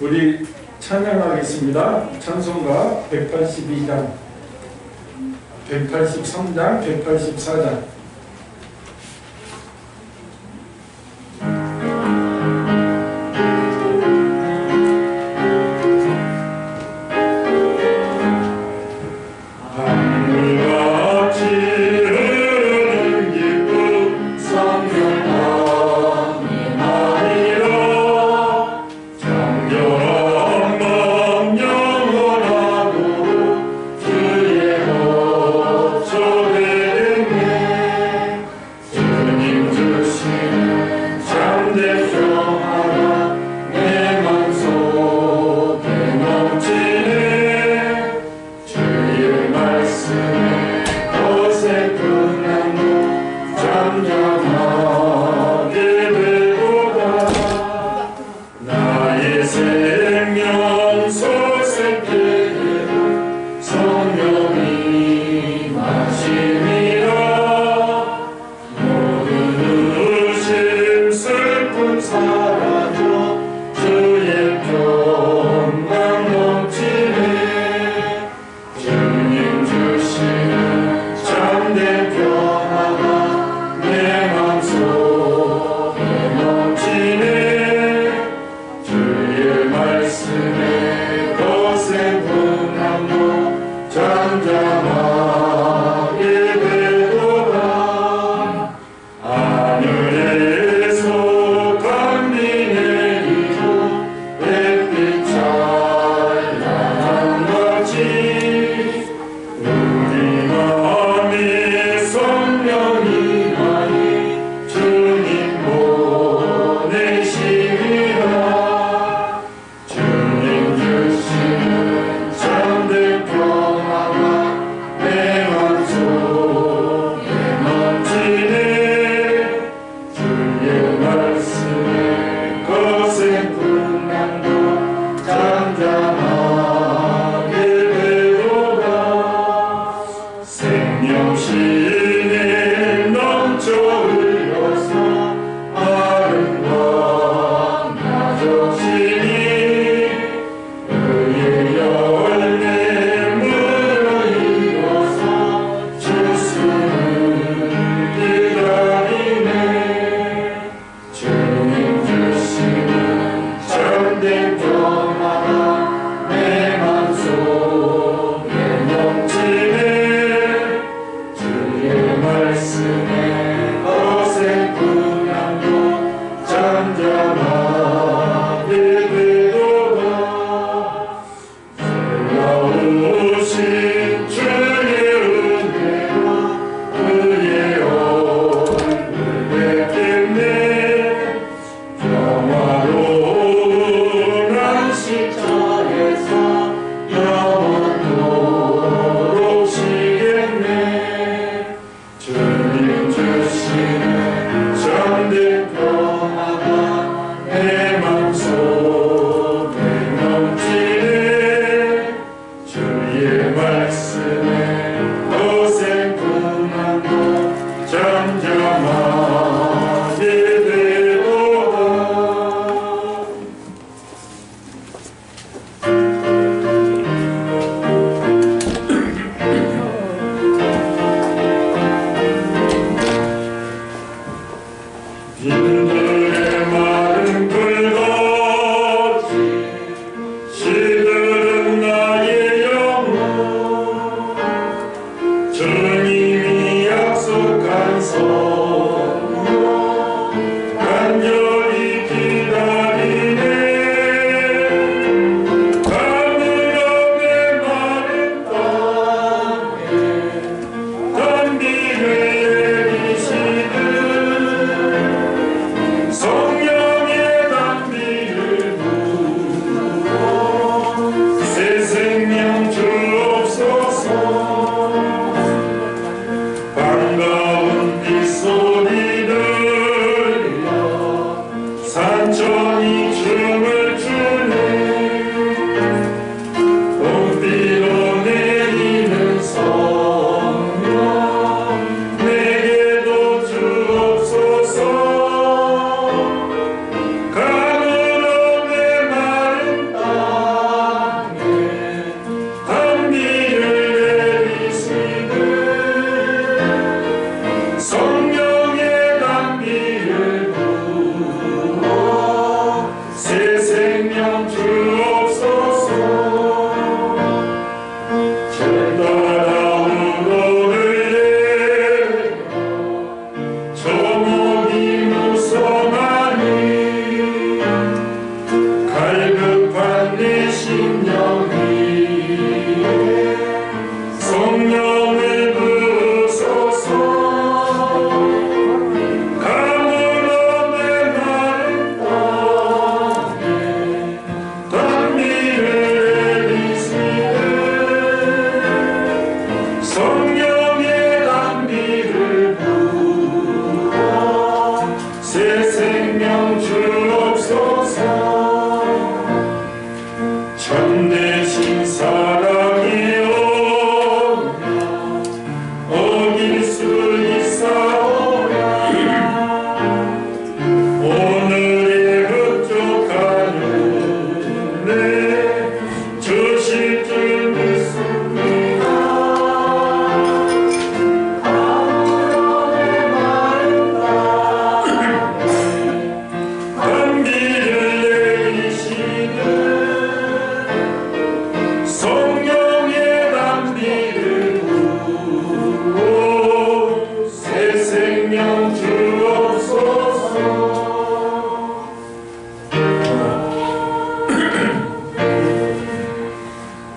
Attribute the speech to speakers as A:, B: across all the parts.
A: 우리 찬양하겠습니다. 찬송가 182장, 183장, 184장.
B: 하늘에서 강림해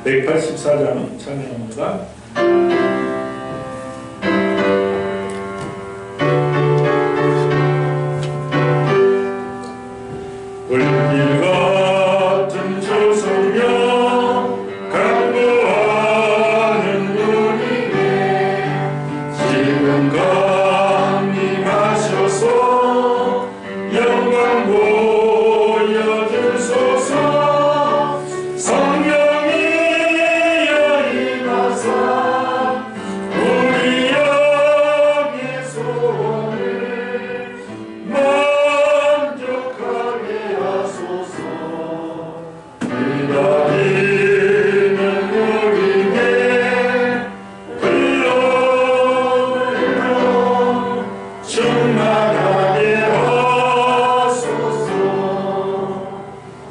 A: 184장 찬양합니다. 불길 같은 조성령 강구하는 우리에게 지금 강림하셔서 영광 보여주소서. 성령이여 임하사 우리 영의 소원을 만족하게 하소서. 기다리는 우리에게 불러 충만하게 하소서.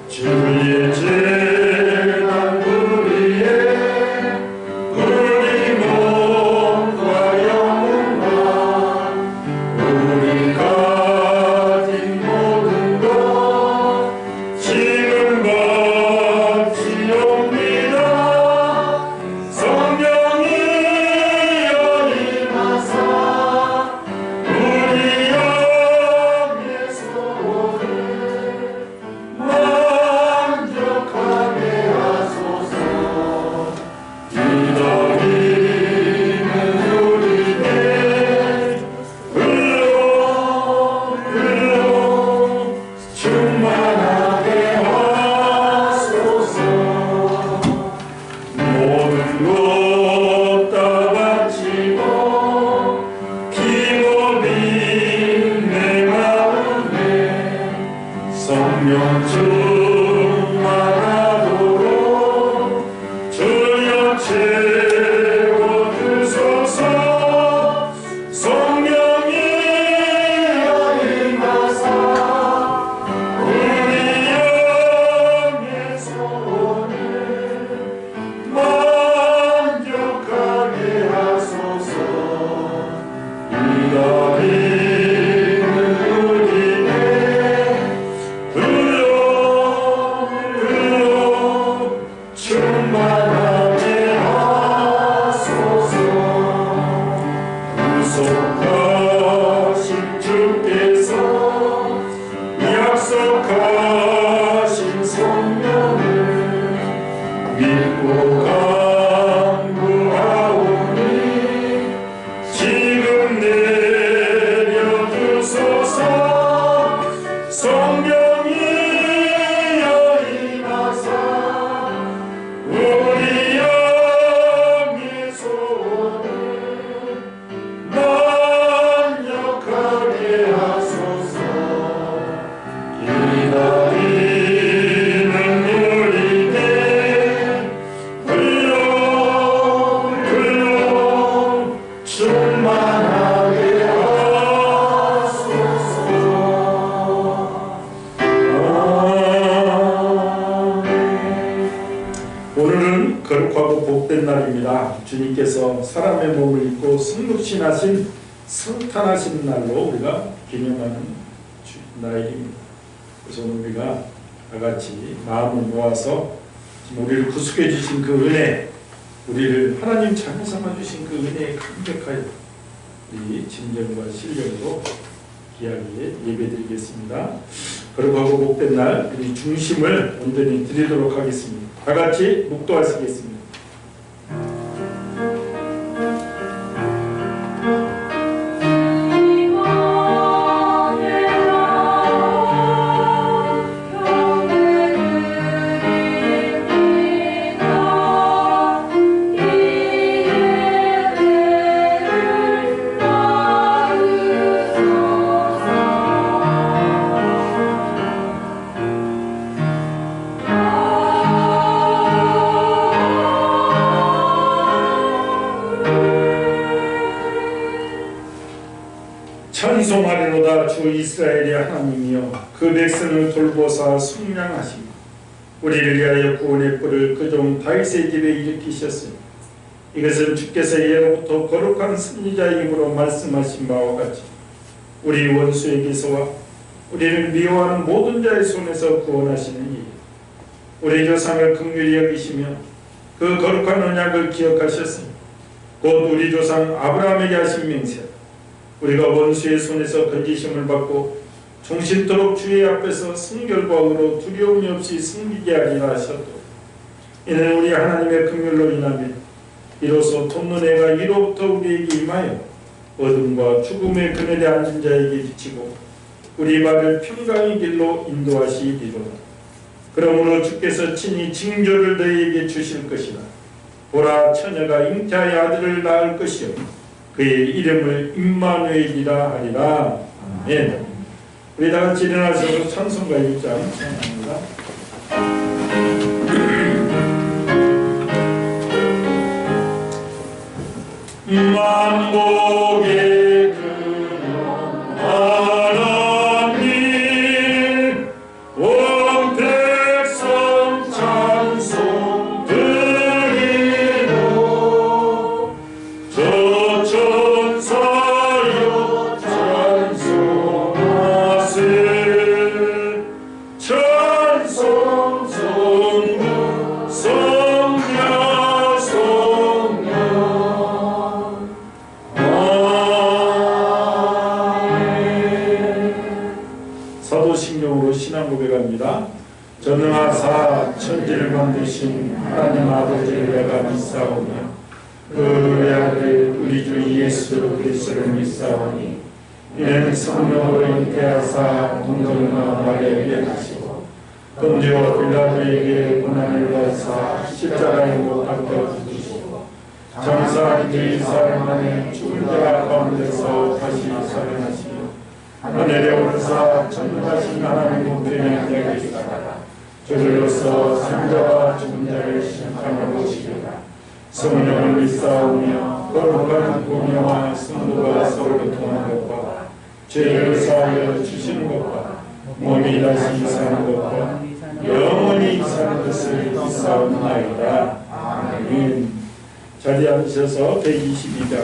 A: 주의 재단 우리의 우리 몸과 영혼과 우리 가진 모든 것 지금 바치옵니다. 성령이여 임하사 우리 영의 소원을 만족하게 하소서. 기다리는 우리에게 불러 충만하게 하소서. 모든 것 다 바치고 기모빈 내 마음에 성령 충만하도록 주여 채워주소서. 성령이여 임하사 우리 영의 소원을 만족하게 하소서. 기다리는 우리에게 불러 충만하게 하소서. 구속하신 주께서 약속하신 성령을 믿고 간구하오니 지금 내려주소서. 성령이여 임하사 우리 영의 소원을 만족하게 하소서. 기다리는 우리에게 불러 충만하게 하소서. 오늘은 거룩하고 복된 날입니다. 주님께서 사람의 몸을 입고 승급신하신 성탄하신 날로 우리가 기념하는 날입니다. 그래서 오늘 우리가 다같이 마음을 모아서 우리를 구속해 주신 그 은혜, 우리를 하나님 자녀 삼아 주신 그 은혜에 감격하여 우리 진정과 신령으로 귀하게 예배드리겠습니다. 거룩하고 복된 날 우리 중심을 온전히 드리도록 하겠습니다. 다같이 묵도하시겠습니다. 찬송하리로다. 주 이스라엘의 하나님이여 그 백성을 돌보사 속량하시고 우리를 위하여 구원의 뿔을 그 종 다윗의 집에 일으키셨으니 이것은 주께서 예로부터 거룩한 선지자의 입으로 말씀하신 바와 같이 우리 원수에게서와 우리를 미워하는 모든 자의 손에서 구원하시는 이 우리 조상을 긍휼히 여기시며 그 거룩한 언약을 기억하셨으니 곧 우리 조상 아브라함에게 하신 맹세, 우리가 원수의 손에서 건지심을 받고 종신토록 주의 앞에서 성결과 의로 두려움이 없이 섬기게 하리라 하셨도, 이는 우리 하나님의 긍휼로 인하며 비로소 톱눈해가 이로부터 우리에게 임하여 어둠과 죽음의 그늘에 앉은 자에게 비치고 우리 발을 평강의 길로 인도하시리로다. 그러므로 주께서 친히 징조를 너희에게 주실 것이라. 보라, 처녀가 잉태하여 아들을 낳을 것이요 그의 이름을 임마누엘이라 하리라. 아멘. 우리 다 같이 일어나셔서 찬송가 1장 찬양합니다. 만복의 근원 하나님, 온 백성 찬송 드리고 저 천사여 찬송하세. 찬송 성부 성녀 성녀. 사도신경으로 신앙 고백합니다. 전능하사 천지를 만드신 하나님 아버지를 내가 믿사오며 그 외아들 우리 주 예수 그리스도를 믿사오니 이는 성령으로 잉태하사 동정녀 마리아에게 하시고 본디오 빌라도에게 고난을 받으사 십자가에 못 박혀 죽으시고 장사 2일 사흘 만에 죽은 자 가운데서 다시 살아나시고 하늘에 오르사 전능하신 하나님 우편에 앉아 계시다가 저절로서 산자와 죽은 자를 심판하러 오시리라. 성령을 믿사오며 거룩한 공의와 성도가 서로 교통하는 것과 죄를 사하여 주시는 것과 몸이 다시 사는 것과 영원히 사는 것을 믿사옵나이다. 아멘. 자리에 앉으셔서 122장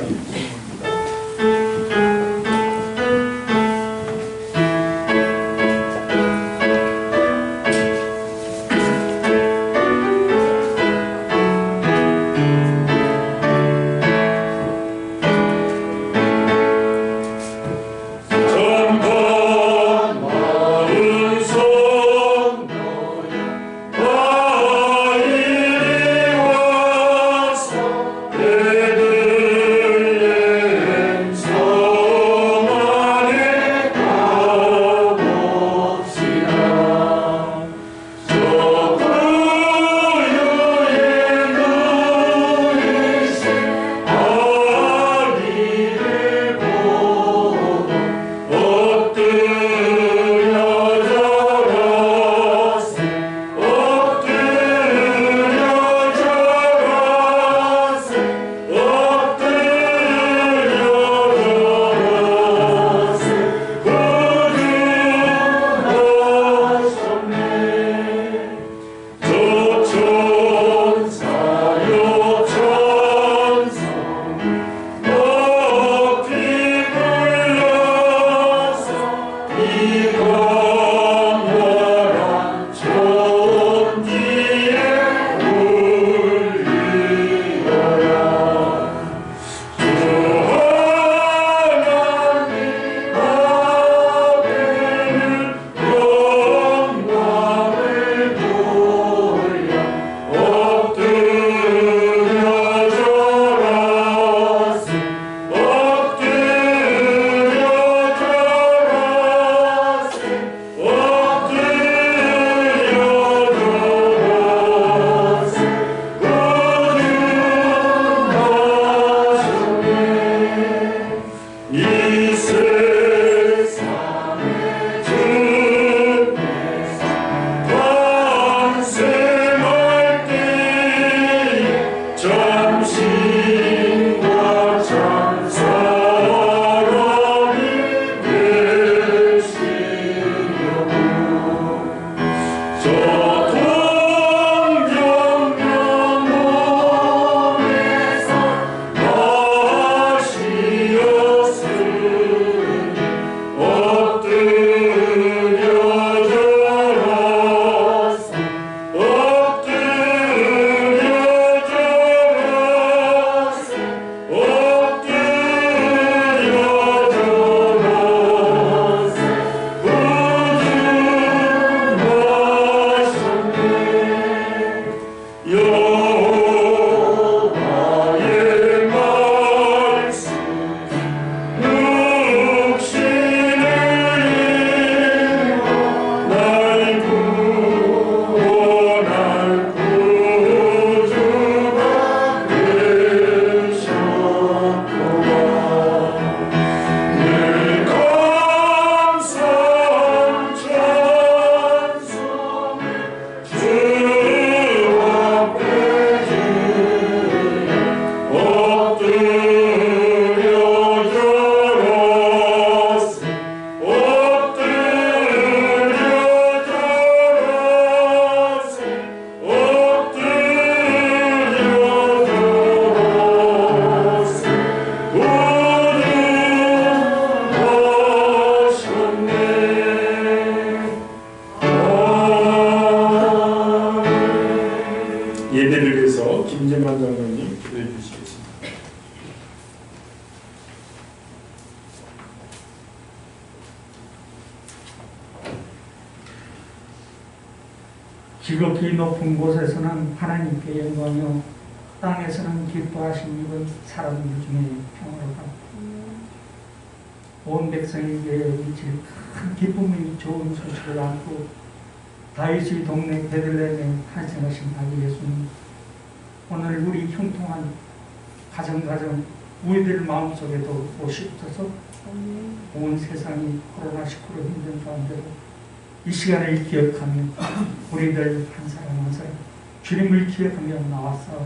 A: 예배를 위해서 김재만 장로님 기도해 주시겠습니다.
B: 지극히 높은 곳에서는 하나님께 영광이요 땅에서는 기뻐하신 이은 사람들 중에 평화로다. 온 백성에게 미칠 큰 기쁨이 좋은 소식을 안고 다윗의 동네 베들레헴에 탄생하신 아기 예수님, 오늘 우리 형통한 가정 우리들 마음속에도 오시옵소서. 온 세상이 코로나19로 힘든 가운데도 이 시간을 기억하며 우리들 한 사람 한 사람 주님을 기억하며 나와서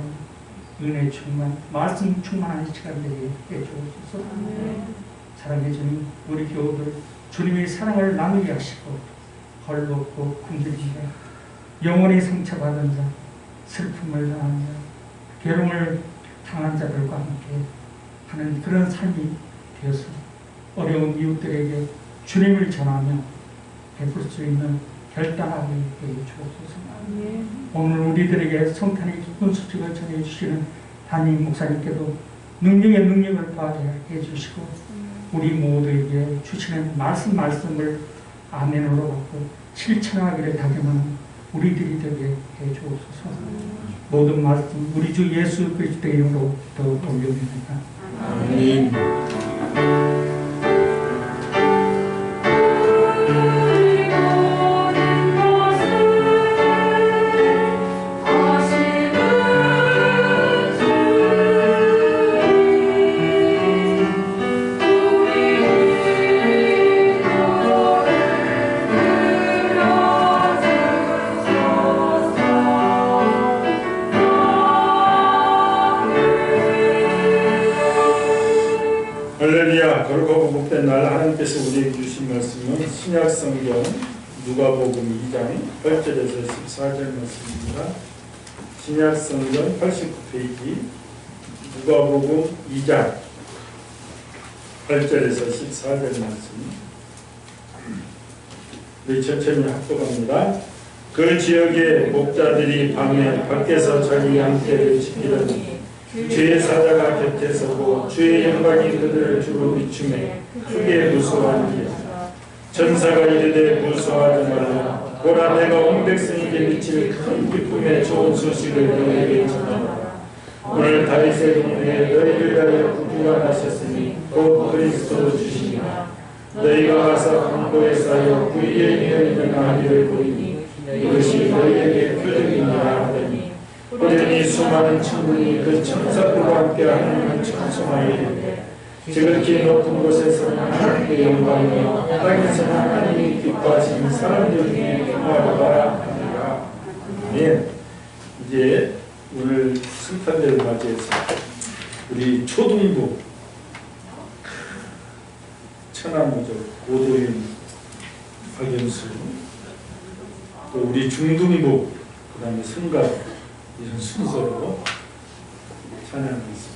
B: 은혜 충만, 말씀 충만한 시간 되게 해주옵소서. 사랑해 주님, 우리 교우들 주님의 사랑을 나누게 하시고 헐벗고 굶주린 자, 영원히 상처받은 자, 슬픔을 당한 자, 괴로움을 당한 자들과 함께 하는 그런 삶이 되어서 어려운 이웃들에게 주님을 전하며 베풀 수 있는 결단하게 해 주옵소서. 오늘 우리들에게 성탄의 기쁜 소식을 전해주시는 담임 목사님께도 능력의 능력을 더하게 해주시고 우리 모두에게 주시는 말씀을 아멘으로 받고 실천하기를 다짐하는 우리들이 되게 해 주옵소서. 모든 말씀 우리 주 예수 그리스도의 이름으로 더 올려드립니다.
A: 아멘. 할렐루야. 거룩하고 복된 날 하나님께서 우리에게 주신 말씀은 신약성경 누가복음 2장 8절에서 14절 말씀입니다. 신약성경 89페이지 누가복음 2장 8절에서 14절 말씀. 우리 천천히 합독합니다. 그 지역의 목자들이 밤에 밖에서 자기 양떼를 지키더니 주의 사자가 곁에 서고 주의 영광이 그들을 주로 비추매 크게 무서워하니라. 전사가 이르되 무서워하지 말라. 보라, 내가 온 백성에게 미칠 큰 기쁨의 좋은 소식을 너희에게 전하노라. 오늘 다윗의 동네에 너희를 위하여 구주가 나셨으니 곧 그리스도 주시니라. 너희가 가서 강도에 쌓여 구이에 누워있는 아기를 보이니 이것이 너희에게 표적이니라 하더니 우연히 수많은 천군이 그 천사들과 함께 하나님을 찬송하여 지극히 높은 곳에서는 하나님의 영광이요 땅에서는 하나님이 기뻐하시는 사람들 중에 평화로다 하니라. 네, 이제 오늘 성탄절을 맞이해서 우리 초등부 천하무적 고도인 박연수, 또 우리 중등부 그 다음에 성가 이런 순서로 찬양하겠습니다.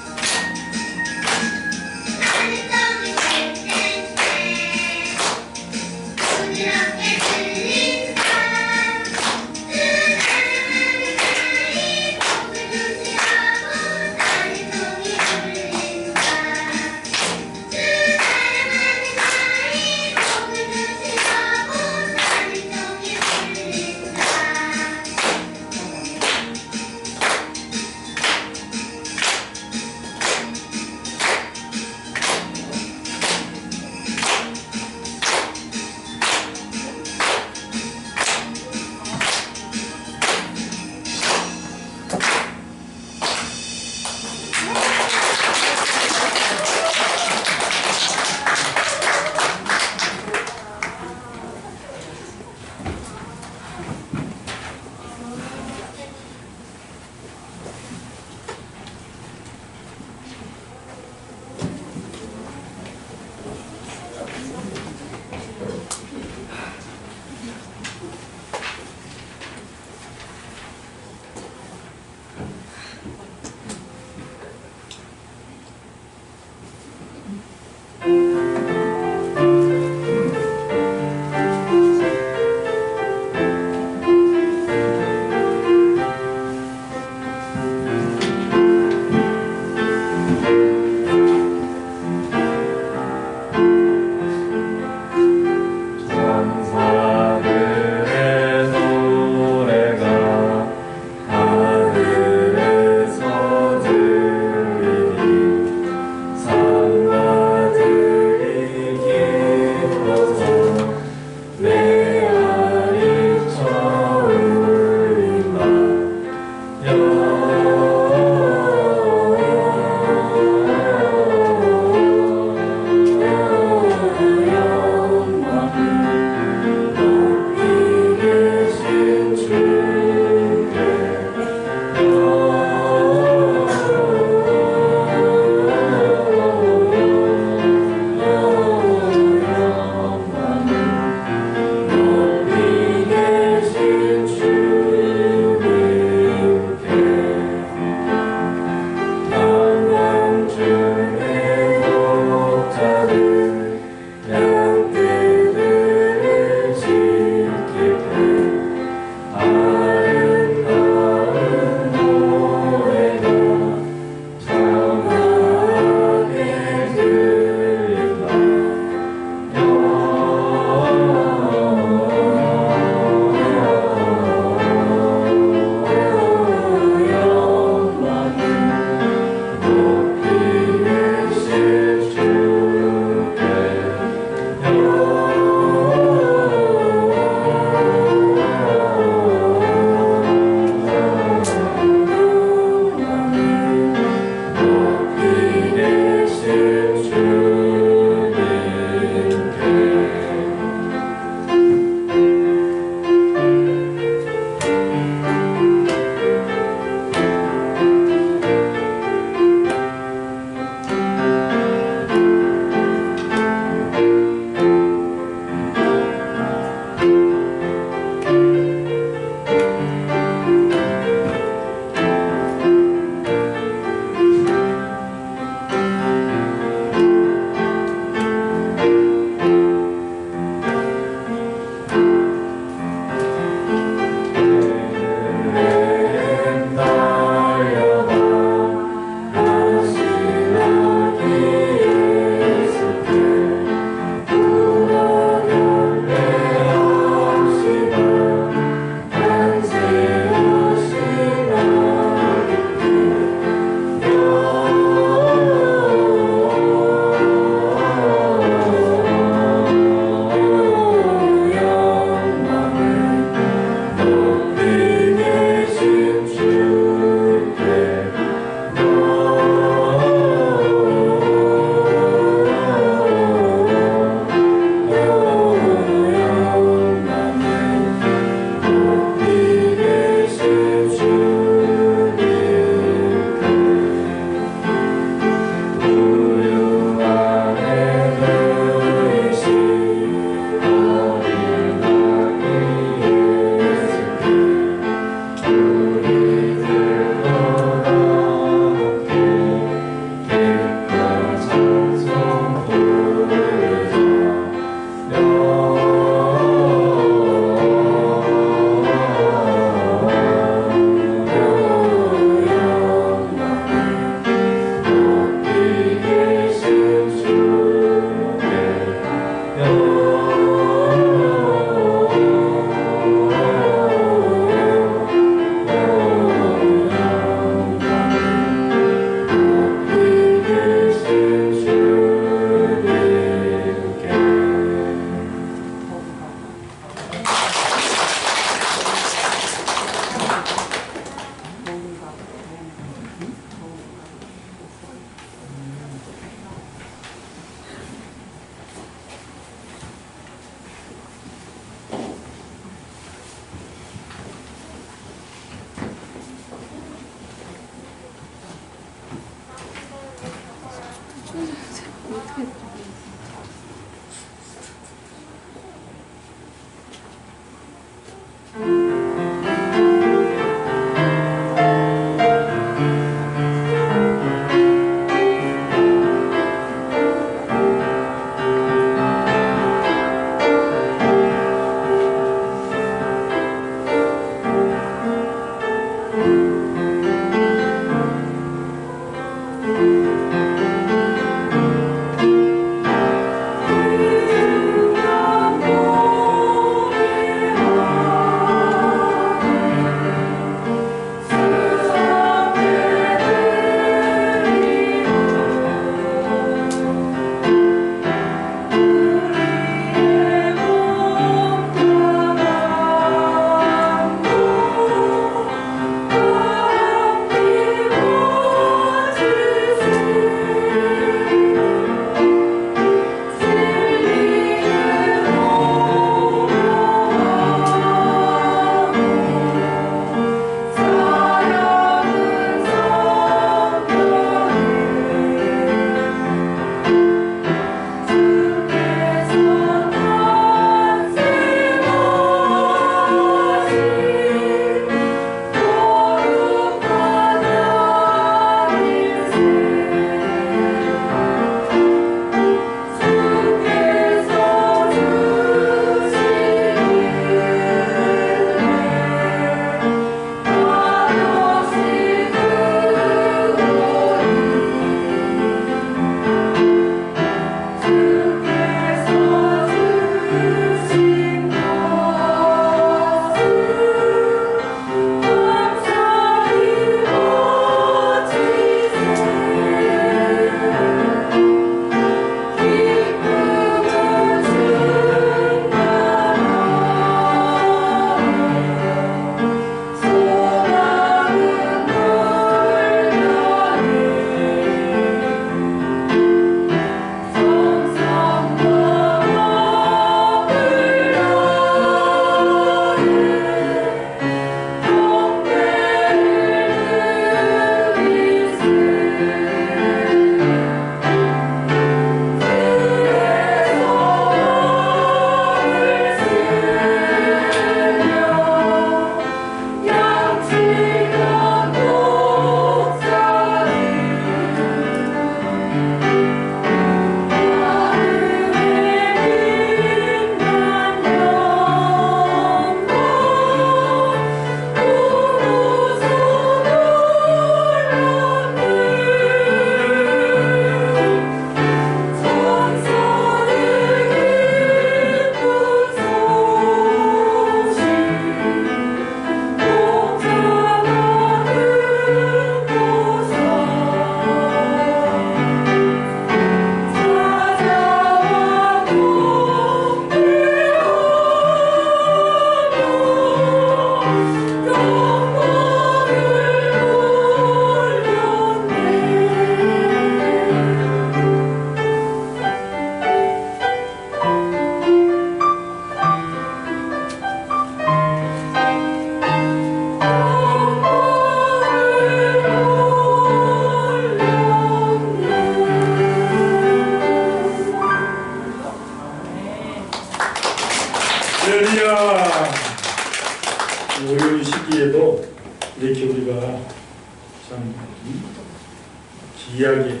A: 귀하게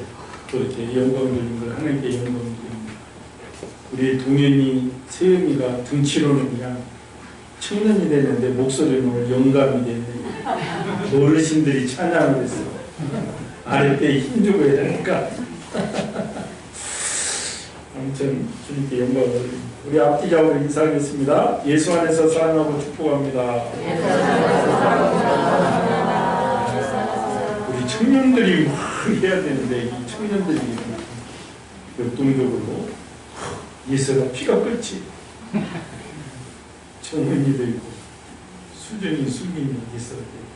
A: 그렇게 영광드리는 걸 하나님께 영광드립니다. 우리 동현이 세영이가 등치로는 그냥 청년이 되는데 목소리는 오늘 영감이 되네. 어르신들이 찬양을 했어. 아랫배에 힘주고 해야 되니까. 아무튼 주님께 영광을 드립니다. 우리 앞뒤자으로 인사하겠습니다. 예수 안에서 사랑하고 축복합니다. 우리 청년들이 막 해야 되는데 이 청년들이 역동적으로 예수가 피가 끓지. 청년이도 있고 수준이 숙임이 있어야 돼요.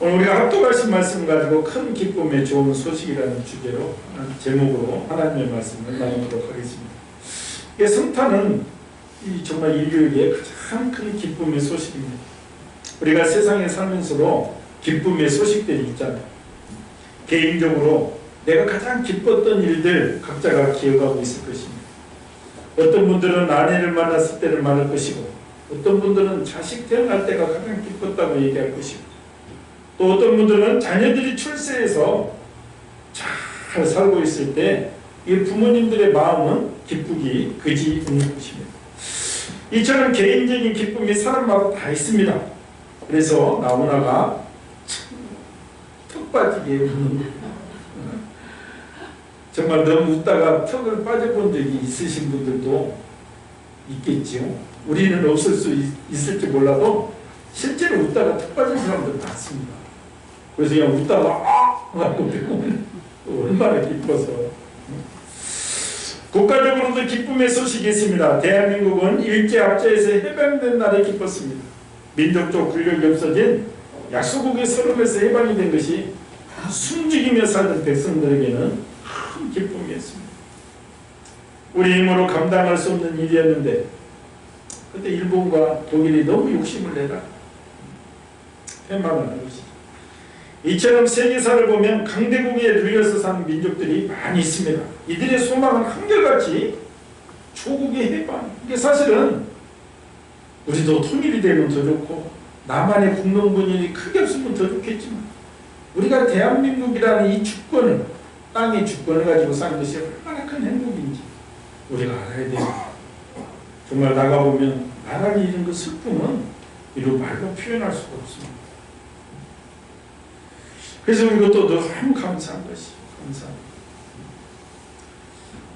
A: 오늘 우리가 합독하신 말씀 가지고 큰 기쁨의 좋은 소식이라는 주제로 제목으로 하나님의 말씀을 나누도록 하겠습니다. 이 성탄은 정말 인류에게 가장 큰 기쁨의 소식입니다. 우리가 세상에 살면서도 기쁨의 소식들이 있잖아요. 개인적으로 내가 가장 기뻤던 일들 각자가 기억하고 있을 것입니다. 어떤 분들은 아내를 만났을 때를 말할 것이고, 어떤 분들은 자식 태어날 때가 가장 기뻤다고 얘기할 것이고, 또 어떤 분들은 자녀들이 출세해서 잘 살고 있을 때 이 부모님들의 마음은 기쁘기 그지 없는 것입니다. 이처럼 개인적인 기쁨이 사람마다 다 있습니다. 그래서 나훈아가 턱 빠지게 웃는, 정말 너무 웃다가 턱을 빠져본 적이 있으신 분들도 있겠지요. 우리는 없을 수 있을지 몰라도 실제로 웃다가 턱 빠진 사람들 많습니다. 그래서 그냥 웃다가 하고 배우면 얼마나 기뻐서. 국가적으로도 기쁨의 소식이 있습니다. 대한민국은 일제압제에서 해방된 날에 기뻤습니다. 민족적 군력이 없어진 약소국의 서름에서 해방이 된 것이 숨죽이며 살던 백성들에게는 큰 기쁨이었습니다. 우리 힘으로 감당할 수 없는 일이었는데 그때 일본과 독일이 너무 욕심을 내라 패망을 한 것이죠. 이처럼 세계사를 보면 강대국에 눌려서 사는 민족들이 많이 있습니다. 이들의 소망은 한결같이 조국의 해방. 이게 사실은 우리도 통일이 되면 더 좋고 나만의 국농분열이 크게 없으면 더 좋겠지만 우리가 대한민국이라는 이 주권을, 땅의 주권을 가지고 사는 것이 얼마나 큰 행복인지 우리가 알아야 돼요. 정말 나가보면 나라를 잃은 그 슬픔은 이루 말로 표현할 수가 없습니다. 그래서 이것도 너무 감사한 것이 감사합니다.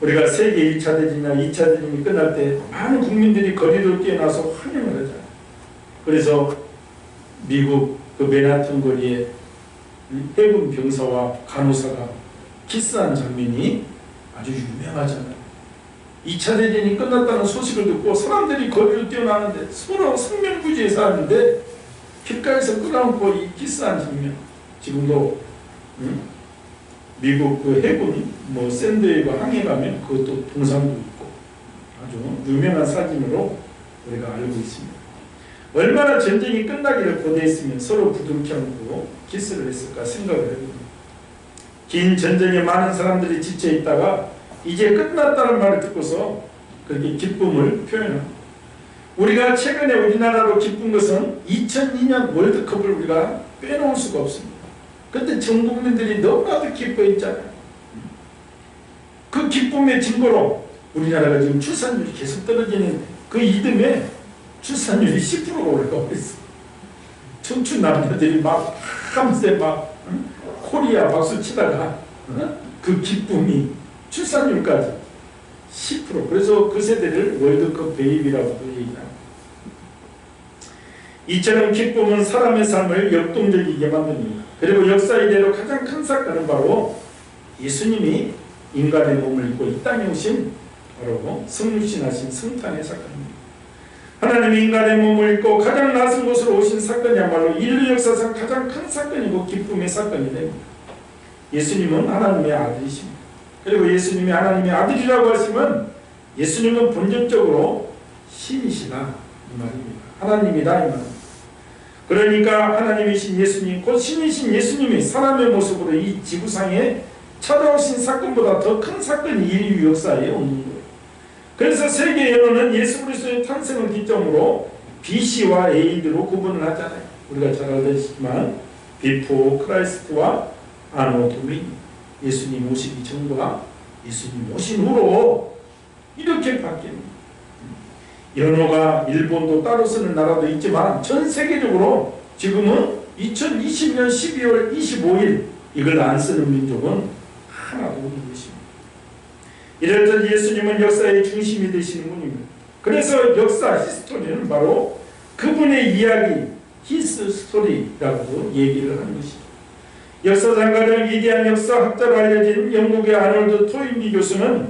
A: 우리가 세계 1차 대전이나 2차 대전이 끝날 때 많은 국민들이 거리로 뛰어나서 환영을 하잖아요. 그래서 미국 그 맨하튼 거리에 해군 병사와 간호사가 키스한 장면이 아주 유명하잖아요. 2차 대전이 끝났다는 소식을 듣고 사람들이 거리로 뛰어나는데 서로 생명부지에서 하는데 길가에서 끌어안고 이 키스한 장면. 지금도 미국 그 해군 샌드웨이브 항해 가면 그것도 동상도 있고 아주 유명한 사진으로 우리가 알고 있습니다. 얼마나 전쟁이 끝나기를 고대했으면 서로 부둥켜 안고 키스를 했을까 생각을 해봅니다. 긴 전쟁에 많은 사람들이 지쳐 있다가 이제 끝났다는 말을 듣고서 그렇게 기쁨을 표현합니다. 우리가 최근에 우리나라로 기쁜 것은 2002년 월드컵을 우리가 빼놓을 수가 없습니다. 그때 전 국민들이 너무나도 기뻐했잖아요. 그 기쁨의 증거로 우리나라가 지금 출산율이 계속 떨어지는 그 이듬해 출산율이 10%가 올라가고 있어. 청춘 남자들이 막 함세 막 코리아 박수 치다가 그 기쁨이 출산율까지 10%. 그래서 그 세대를 월드컵 베이비라고도 얘기합니다. 이처럼 기쁨은 사람의 삶을 역동적이게 만듭니다. 그리고 역사 이래로 가장 큰 사건은 바로 예수님이 인간의 몸을 입고 이 땅에 오신 바로 성육신하신 성탄의 사건입니다. 하나님이 인간의 몸을 입고 가장 낮은 곳으로 오신 사건이야말로 인류 역사상 가장 큰 사건이고 기쁨의 사건이 됩니다. 예수님은 하나님의 아들이십니다. 그리고 예수님이 하나님의 아들이라고 하시면 예수님은 본질적으로 신이시다 이 말입니다. 하나님이다 이 말입니다. 그러니까 하나님이신 예수님, 곧 신이신 예수님이 사람의 모습으로 이 지구상에 찾아오신 사건보다 더 큰 사건이 인류 역사에 없는 거예요. 그래서 세계 언어는 예수 그리스도의 탄생을 기점으로 BC와 AD로 구분을 하잖아요. 우리가 잘 알다시피만 비포 크라이스트와 아노 도미니, 예수님 오시기 전과 예수님 오신 후로 이렇게 바뀝니다. 연호가 일본도 따로 쓰는 나라도 있지만 전 세계적으로 지금은 2020년 12월 25일 이걸 안 쓰는 민족은 하나도 없는 것입니다. 이렇듯 예수님은 역사의 중심이 되시는 분입니다. 그래서 역사 히스토리는 바로 그분의 이야기 히스 스토리라고 얘기를 하는 것입니다. 역사장가를 위대한 역사학자로 알려진 영국의 아놀드 토인비 교수는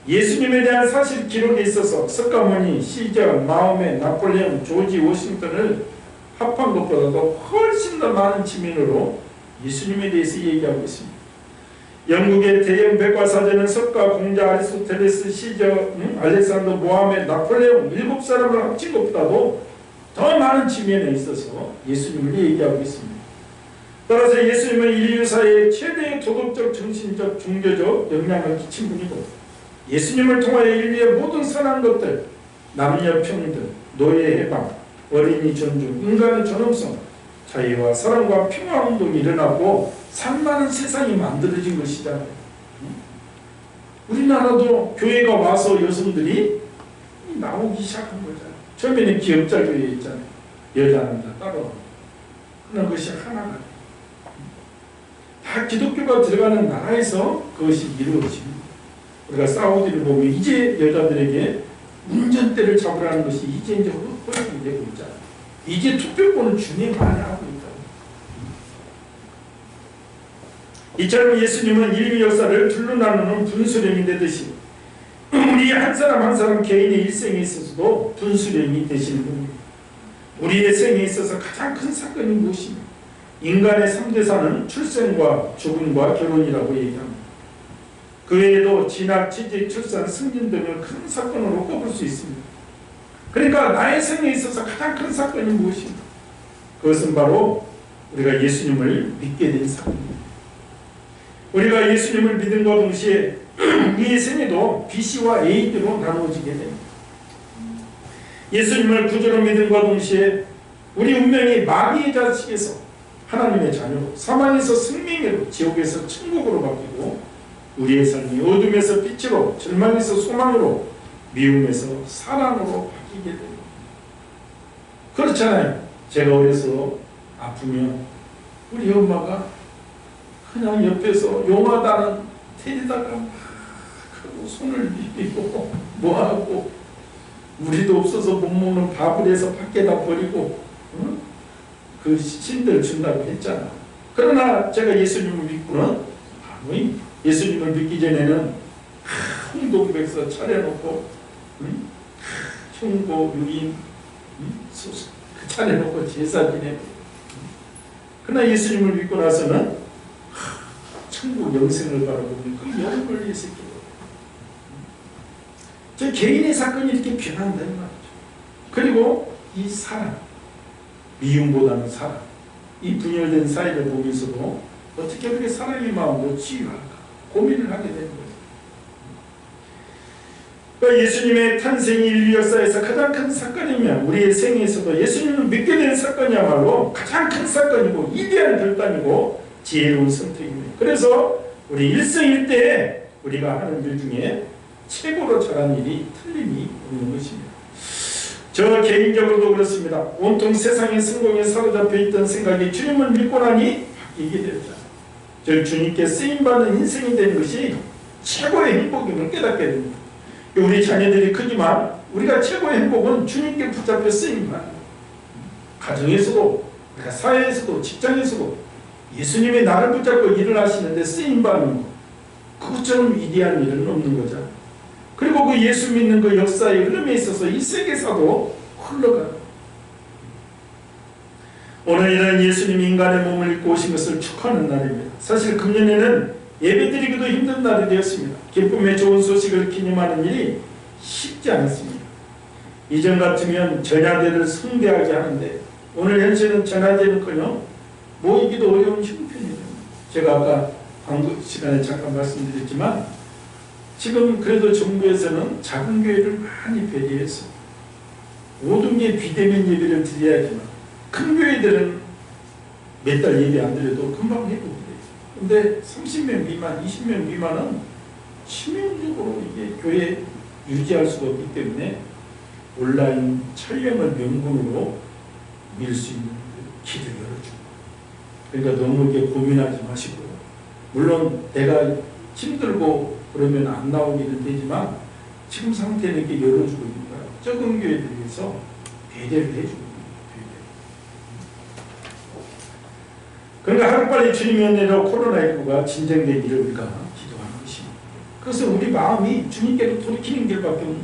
A: 예수님에 대한 사실 기록에 있어서 석가모니, 시저, 마호메, 나폴레옹, 조지 워싱턴을 합한 것보다도 훨씬 더 많은 지면으로 예수님에 대해서 얘기하고 있습니다. 영국의 대형 백과사전은 석가, 공자, 아리스토텔레스, 시저, 알렉산더, 모하메, 나폴레옹 7사람을 합친 것보다도 더 많은 지면에 있어서 예수님을 얘기하고 있습니다. 따라서 예수님은 인류사의 최대의 도덕적, 정신적, 종교적 영향을 끼친 분이고 예수님을 통하여 인류의 모든 선한 것들, 남녀 평등, 노예 해방, 어린이 존중, 인간의 존엄성, 자유와 사랑과 평화 운동이 일어나고 산만한 세상이 만들어진 것이잖아요. 우리나라도 교회가 와서 여성들이 나오기 시작한 거잖아요. 처음에는 기업자 교회였잖아요. 여자는 다 따로 하는 것이 하나가 다 기독교가 들어가는 나라에서 그것이 이루어집니다. 우리가 사우디를 보면 이제 여자들에게 운전대를 잡으라는 것이 이제 허용이 되고 있잖아요. 이제 투표권을 주님 많이 하고 있다. 이처럼 예수님은 인류 역사를 둘로 나누는 분수령이 되듯이 우리 한 사람 한 사람 개인의 일생에 있어서도 분수령이 되시는 분입니다. 우리의 생에 있어서 가장 큰 사건이 무엇입니까? 인간의 3대사는 출생과 죽음과 결혼이라고 얘기합니다. 그 외에도 진학, 취직, 출산, 승진 등을 큰 사건으로 꼽을 수 있습니다. 그러니까 나의 생에 있어서 가장 큰 사건이 무엇입니까? 그것은 바로 우리가 예수님을 믿게 된 사건입니다. 우리가 예수님을 믿음과 동시에 우리의 생애도 BC와 AD로 나누어지게 됩니다. 예수님을 구주로 믿음과 동시에 우리 운명이 마귀의 자식에서 하나님의 자녀로, 사망에서 생명으로, 지옥에서 천국으로 바뀌고 우리의 삶이 어둠에서 빛으로, 절망에서 소망으로, 미움에서 사랑으로 바뀌게 됩니다. 그렇잖아요. 제가 어려서 아프면 우리 엄마가 그냥 옆에서 용하다는 테리다가 손을 비비고 뭐하고 우리도 없어서 못 먹는 밥을 해서 밖에다 버리고 그 신들 준다고 했잖아. 그러나 제가 예수님을 믿고는 예수님을 믿기 전에는 홍동백서 차려놓고 흉고 유인 차려놓고 제사 지내고 그러나 예수님을 믿고 나서는 천국 영생을 바라보면 그 영을 위해서 저 개인의 사건이 이렇게 변한다는 말이죠. 그리고 이 사랑, 미움보다는 사랑, 이 분열된 사이를 보면서도 어떻게 그렇게 사랑의 마음으로 치유할까 고민을 하게 되는 거죠. 그러니까 예수님의 탄생이 인류 역사에서 가장 큰 사건이면 우리의 생에서도 예수님을 믿게 된 사건이야말로 가장 큰 사건이고 위대한 결단이고 지혜로운 선택입니다. 그래서 우리 일생일대에 우리가 하는 일 중에 최고로 잘한 일이 틀림이 없는 것입니다. 저 개인적으로도 그렇습니다. 온통 세상의 성공에 사로잡혀 있던 생각이 주님을 믿고 나니 바뀌게 되었잖아요. 저 주님께 쓰임받는 인생이 되는 것이 최고의 행복임을 깨닫게 됩니다. 우리 자녀들이 크지만 우리가 최고의 행복은 주님께 붙잡혀 쓰임받는 가정에서도 우리가 사회에서도 직장에서도 예수님이 나를 붙잡고 일을 하시는데 쓰임받는 것 그것처럼 위대한 일은 없는 거죠. 그리고 그 예수 믿는 그 역사의 흐름에 있어서 이 세계사도 흘러가는 오늘 이런 예수님이 인간의 몸을 입고 오신 것을 축하하는 날입니다. 사실 금년에는 예배드리기도 힘든 날이 되었습니다. 기쁨의 좋은 소식을 기념하는 일이 쉽지 않았습니다. 이전 같으면 전야제를 성대하게 하는데 오늘 현실은 전야제는커녕 모이기도 어려운 형편입니다. 제가 아까 광고 시간에 잠깐 말씀드렸지만 지금 그래도 정부에서는 작은 교회를 많이 배려해서 모든 게 비대면 예배를 드려야지만 큰 교회들은 몇 달 예배 안 드려도 금방 해도 그래요. 근데 30명 미만, 20명 미만은 치명적으로 이게 교회 유지할 수가 없기 때문에 온라인 촬영을 명분으로 밀 수 있는 길을 열어주고, 그러니까 너무 이렇게 고민하지 마시고, 물론 내가 힘들고 그러면 안 나오기는 되지만 지금 상태는 이렇게 열어주고 있는 거야. 적은 교회들 위해서 대대를 해주고 있는 거예요. 그러니까 하루빨리 주님의 은혜로 코로나19가 진정되기를 우리가 기도하는 것입니다. 그래서 우리 마음이 주님께로 돌이키는 길밖에 없는,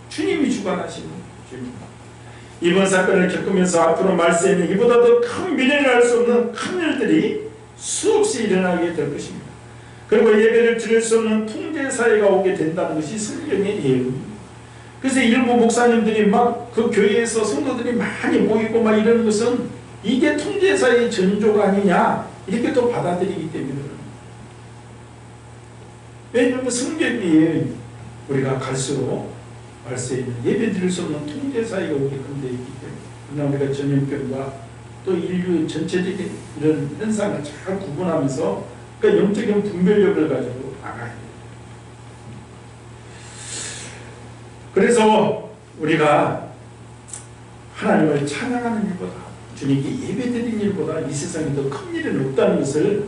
A: 주님이 주관하시는 주님. 이번 사건을 겪으면서 앞으로 말세에는 이보다 더 큰 미래를 알 수 없는 큰 일들이 수없이 일어나게 될 것입니다. 그리고 예배를 드릴 수 없는 통제사회가 오게 된다는 것이 성경의 예언입니다. 그래서 일부 목사님들이 막 그 교회에서 성도들이 많이 모이고 막 이러는 것은 이게 통제사회의 전조가 아니냐 이렇게 또 받아들이기 때문에 그럽니다. 왜냐하면 성경이 우리가 갈수록 말세에는 예배 드릴 수 없는 통제사회가 오게끔 되어 있기 때문에, 그러나 우리가 전염병과 또 인류 전체적인 이런 현상을 잘 구분하면서 그 영적인 분별력을 가지고 나가야 돼요. 그래서 우리가 하나님을 찬양하는 일보다, 주님께 예배드리는 일보다 이 세상에 더 큰 일은 없다는 것을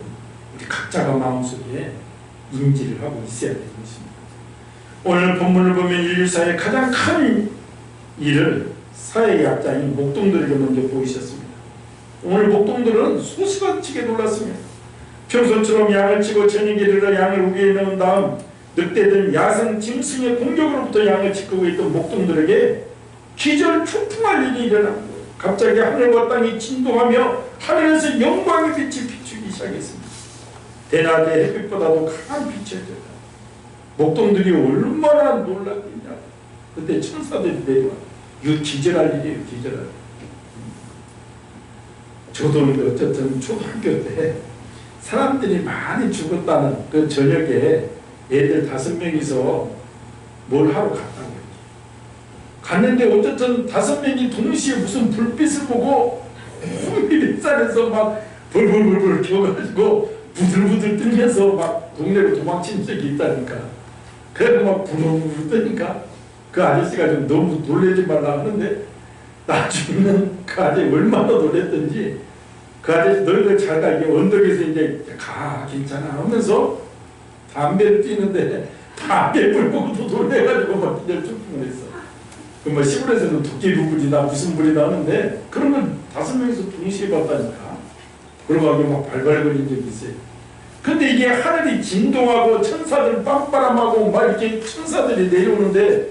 A: 우리 각자가 마음속에 인지를 하고 있어야 되는 것입니다. 오늘 본문을 보면 인류사의 가장 큰 일을 사회의 약자인 목동들에게 먼저 보이셨습니다. 오늘 목동들은 소시밭치게 놀랐습니다. 평소처럼 양을 치고 저녁에 이르러 양을 우리에 넣은 다음 늑대든 야생 짐승의 공격으로부터 양을 지키고 있던 목동들에게 기절초풍할 일이 일어난 거예요. 갑자기 하늘과 땅이 진동하며 하늘에서 영광의 빛이 비추기 시작했습니다. 대낮의 햇빛보다도 강한 빛이었죠. 목동들이 얼마나 놀랐겠냐. 그때 천사들이 내려와. 이거 기절할 일이에요. 기절할 일. 저도 어쨌든 초등학교 때 사람들이 많이 죽었다는 그 저녁에 애들 5명이서 뭘 하러 갔다고 했지. 갔는데 어쨌든 5명이 동시에 무슨 불빛을 보고 햇살에서 막 벌벌벌벌 기어가지고 부들부들 떨면서 막 동네로 도망친 적이 있다니까. 그래서 막 부르르 뜨니까 그 아저씨가 좀 너무 놀라지 말라 하는데 나중에는 그 아저씨 얼마나 놀랬던지, 그 아저씨 너희들 잘 가, 이게 언덕에서 이제 가 괜찮아 하면서 담배를 피는데 담배 불 보고도 놀래가지고 막 기절 축풍을 했어. 그 뭐 시골에서는 도깨비 불이다 무슨 불이다 하는데 그런 건 5명이서 동시에 봤다니까. 그러고 막 발발거린 적이 있어요. 근데 이게 하늘이 진동하고 천사들 빵바람하고 막 이렇게 천사들이 내려오는데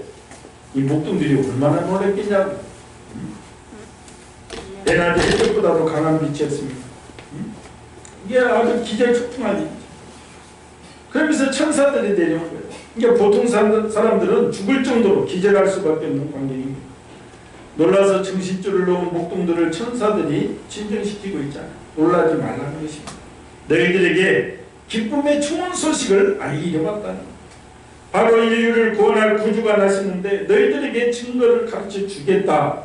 A: 이 목동들이 얼마나 놀랬겠냐고. 대낮에 햇볕보다도 강한 빛이었습니다. 이게 아주 기절초풍한 일이죠. 그러면서 천사들이 내려온 거예요. 이게 보통 사람들은 죽을 정도로 기절할 수밖에 없는 광경입니다. 놀라서 정신줄을 놓은 목동들을 천사들이 진정시키고 있잖아요. 놀라지 말라는 것입니다. 너희들에게 기쁨의 좋은 소식을 알리려왔다는, 바로 인류를 구원할 구주가 나시는데 너희들에게 증거를 가르쳐 주겠다.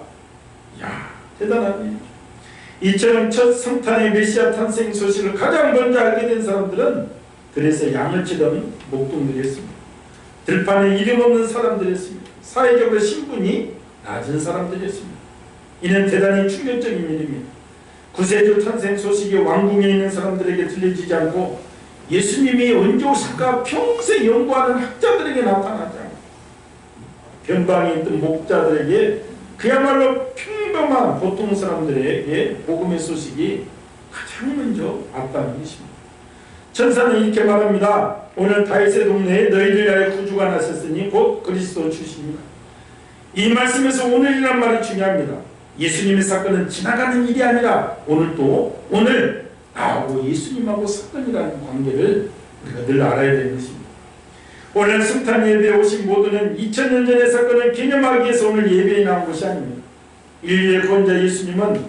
A: 이야, 대단한 일이죠. 이처럼 첫 성탄의 메시아 탄생 소식을 가장 먼저 알게 된 사람들은 그래서 양을 치던 목동들이었습니다. 들판에 이름 없는 사람들이었습니다. 사회적으로 신분이 낮은 사람들이었습니다. 이는 대단히 충격적인 일입니다. 구세주 탄생 소식이 왕궁에 있는 사람들에게 들려지지 않고 예수님이 언제 오실까 평생 연구하는 학자들에게 나타나지 않고 변방에 있던 목자들에게, 그야말로 평범한 보통 사람들에게 복음의 소식이 가장 먼저 왔다는 것입니다. 천사는 이렇게 말합니다. 오늘 다윗의 동네에 너희를 위하여 구주가 나셨으니 곧 그리스도 주십니다. 이 말씀에서 오늘이란 말이 중요합니다. 예수님의 사건은 지나가는 일이 아니라 오늘 나하고 예수님하고 사건이라는 관계를 우리가 늘 알아야 되는 것입니다. 오늘 성탄 예배에 오신 모두는 2000년 전의 사건을 기념하기 위해서 오늘 예배에 나온 것이 아닙니다. 인류의 구원자 예수님은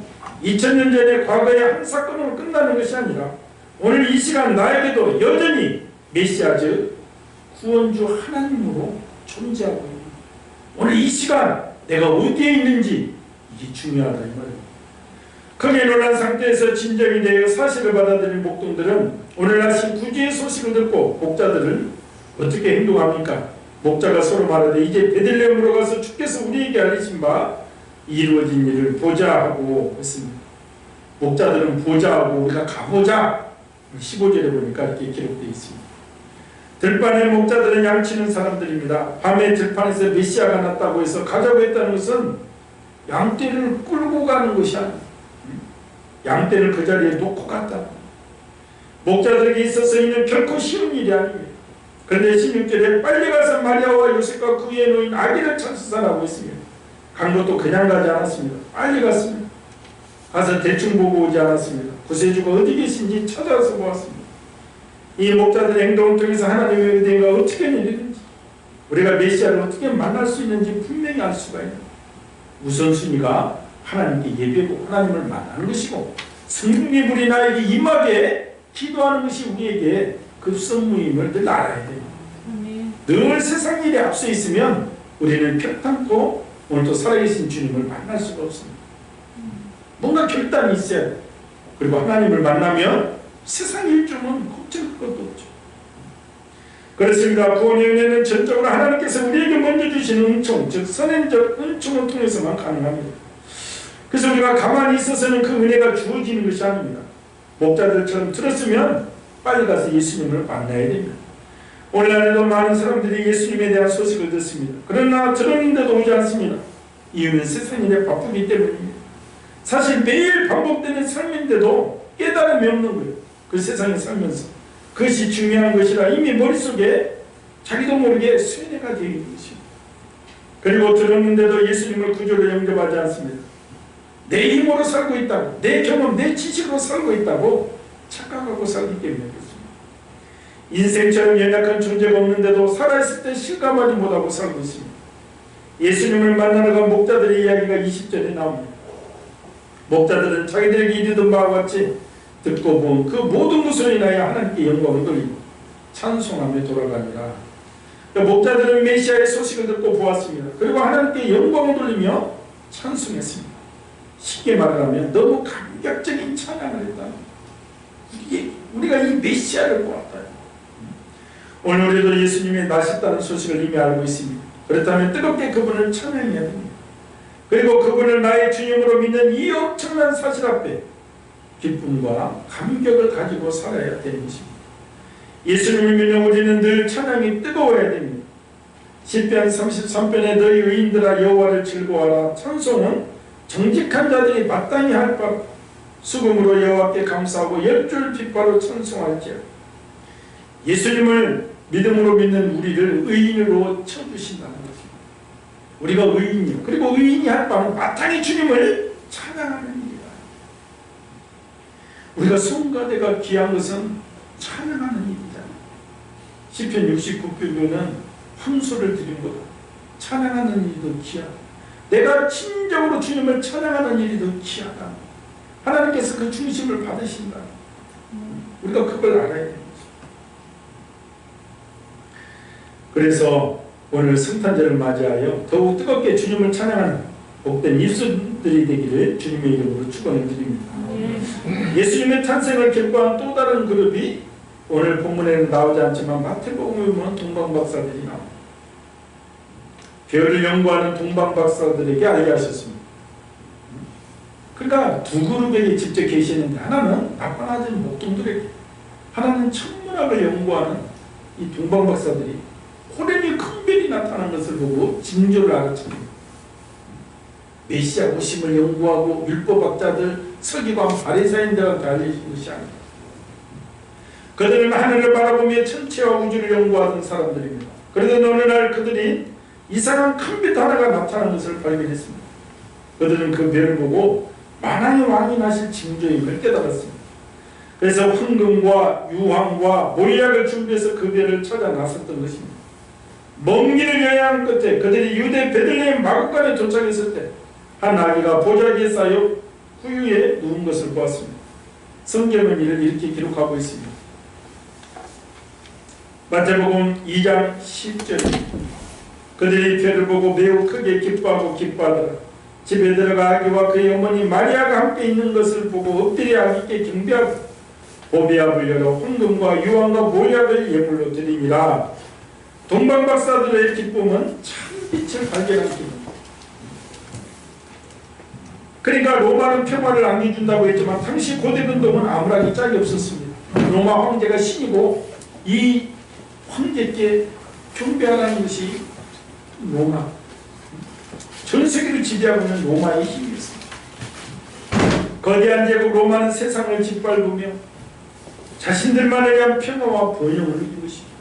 A: 2000년 전의 과거의 한 사건으로 끝나는 것이 아니라 오늘 이 시간 나에게도 여전히 메시아 즉 구원주 하나님으로 존재하고 있습니다. 오늘 이 시간 내가 어디에 있는지 이게 중요하다 이 말입니다. 크게 놀란 상태에서 진정이 되어 사실을 받아들인 목동들은 오늘날 구주의 소식을 듣고 목자들을 어떻게 행동합니까? 목자가 서로 말하되 이제 베들레헴으로 가서 주께서 우리에게 알리신 바 이루어진 일을 보자 하고 했습니다. 목자들은 보자 하고 우리가 가보자 15절에 보니까 이렇게 기록되어 있습니다. 들판의 목자들은 양치는 사람들입니다. 밤에 들판에서 메시아가 났다고 해서 가자고 했다는 것은 양떼를 끌고 가는 것이 아닙니다. 양떼를 그 자리에 놓고 갔다. 목자들에게 있어서 이는 결코 쉬운 일이 아닙니다. 그런데 16절에 빨리 가서 마리아와 요셉과 그 위에 놓인 아기를 찾으사라고 했습니다. 간 것도 그냥 가지 않았습니다. 빨리 갔습니다. 가서 대충 보고 오지 않았습니다. 구세주가 어디 계신지 찾아서 보았습니다. 이 목자들의 행동을 통해서 하나님의 은혜가 어떻게 내리는지, 우리가 메시아를 어떻게 만날 수 있는지 분명히 알 수가 있는 우선순위가 하나님께 예배고 하나님을 만나는 것이고, 성령의 불이 나에게 임하게 기도하는 것이 우리에게 급선무임을 늘 알아야 됩니다. 늘 세상 일에 앞서 있으면 우리는 평탄코 오늘도 살아계신 주님을 만날 수가 없습니다. 뭔가 결단이 있어야 돼요. 그리고 하나님을 만나면 세상 일종은 걱정할 것도 없죠. 그렇습니다. 구원의 은혜는 전적으로 하나님께서 우리에게 먼저 주신 은총, 즉 선행적 은총을 통해서만 가능합니다. 그래서 우리가 가만히 있어서는 그 은혜가 주어지는 것이 아닙니다. 목자들처럼 들었으면 빨리 가서 예수님을 만나야 됩니다. 오늘날에도 많은 사람들이 예수님에 대한 소식을 듣습니다. 그러나 들었는데도 오지 않습니다. 이유는 세상 일에 바쁘기 때문입니다. 사실 매일 반복되는 삶인데도 깨달음이 없는 거예요. 그 세상에 살면서 그것이 중요한 것이라 이미 머릿속에 자기도 모르게 쇠뇌가 되어 있는 것입니다. 그리고 들었는데도 예수님을 구주로 영접하지 않습니다. 내 힘으로 살고 있다고, 내 경험, 내 지식으로 살고 있다고 착각하고 살기 때문에 그렇습니다. 인생처럼 연약한 존재가 없는데도 살아있을 때 실감하지 못하고 살고 있습니다. 예수님을 만나러 간 목자들의 이야기가 20절에 나옵니다. 목자들은 자기들에게 이르던 바와 같이 듣고 본 그 모든 것으로 인하여 하나님께 영광을 돌리고 찬송하며 돌아가니라. 목자들은 메시아의 소식을 듣고 보았습니다. 그리고 하나님께 영광을 돌리며 찬송했습니다. 쉽게 말하면 너무 감격적인 찬양을 했다. 우리가 이 메시아를 보았다. 오늘 우리도 예수님이 나셨다는 소식을 이미 알고 있습니다. 그렇다면 뜨겁게 그분을 찬양해야 됩니다. 그리고 그분을 나의 주님으로 믿는 이 엄청난 사실 앞에 기쁨과 감격을 가지고 살아야 되는 것입니다. 예수님을 믿는 우리는 늘 찬양이 뜨거워야 됩니다. 시편 33편에 너희 의인들아 여호와를 즐거워하라. 찬송은 정직한 자들이 마땅히 할 바 수금으로 여호와께 감사하고 열줄 빗바로 찬송할지어다. 예수님을 믿음으로 믿는 우리를 의인으로 쳐주신다는 것입니다. 우리가 의인이요. 그리고 의인이 할 바는 마땅히 주님을 찬양하는 일이다. 우리가 성가대가 귀한 것은 찬양하는 일이잖아요. 시편 69편은 함소를 드린 것보다 찬양하는 일이 더 귀하다. 내가 진정으로 주님을 찬양하는 일이 더 귀하다. 하나님께서 그 중심을 받으신다. 우리가 그걸 알아야 됩니다. 그래서 오늘 성탄절을 맞이하여 더욱 뜨겁게 주님을 찬양하는 복된 입술들이 되기를 주님의 이름으로 축원을 드립니다. 예수님의 탄생을 기뻐한 또 다른 그룹이 오늘 본문에는 나오지 않지만 마태복음에 보면 동방박사들이 나옵니다. 별을 연구하는 동방박사들에게 알게 하셨습니다. 그러니까 두 그룹에게 직접 계시는데 하나는 나빠나진 목동들에게, 하나는 천문학을 연구하는 이 동방박사들이 호련히 큰 별이 나타난 것을 보고 징조를 알아챕니다. 메시아 오심을 연구하고 율법학자들, 서기관, 바리새인들한테 알려진 것이 아닙니다. 그들은 하늘을 바라보며 천체와 우주를 연구하던 사람들입니다. 그러던 어느 날 그들이 이상한 큰 별 하나가 나타난 것을 발견했습니다. 그들은 그 별을 보고 만왕의 왕이 나실 징조임을 깨달았습니다. 그래서 황금과 유황과 모략을 준비해서 그 별을 찾아 나섰던 것입니다. 먼 길을 여행한 끝에 그들이 유대 베들레헴 마구간에 도착했을 때 한 아기가 보자기에 쌓여 후유에 누운 것을 보았습니다. 성경은 이를 이렇게 기록하고 있습니다. 마태복음 2장 10절 그들이 별을 보고 매우 크게 기뻐하고 기뻐하더라. 집에 들어가 아기와 그의 어머니 마리아가 함께 있는 것을 보고 엎드려 아기께 경배하고 보배압을 열어 황금과 유황과 모약을 예물로 드립니다. 동방박사들의 기쁨은 참 빛을 발견한 기쁨. 그러니까 로마는 평화를 안겨준다고 했지만 당시 고대 근동은 아무락이 짝이 없었습니다. 로마 황제가 신이고 이 황제께 경배하라는 것이 로마, 전 세계를 지배하고 있는 로마의 힘이었습니다. 거대한 제국 로마는 세상을 짓밟으며 자신들만을 위한 평화와 번영을 누리고 있습니다.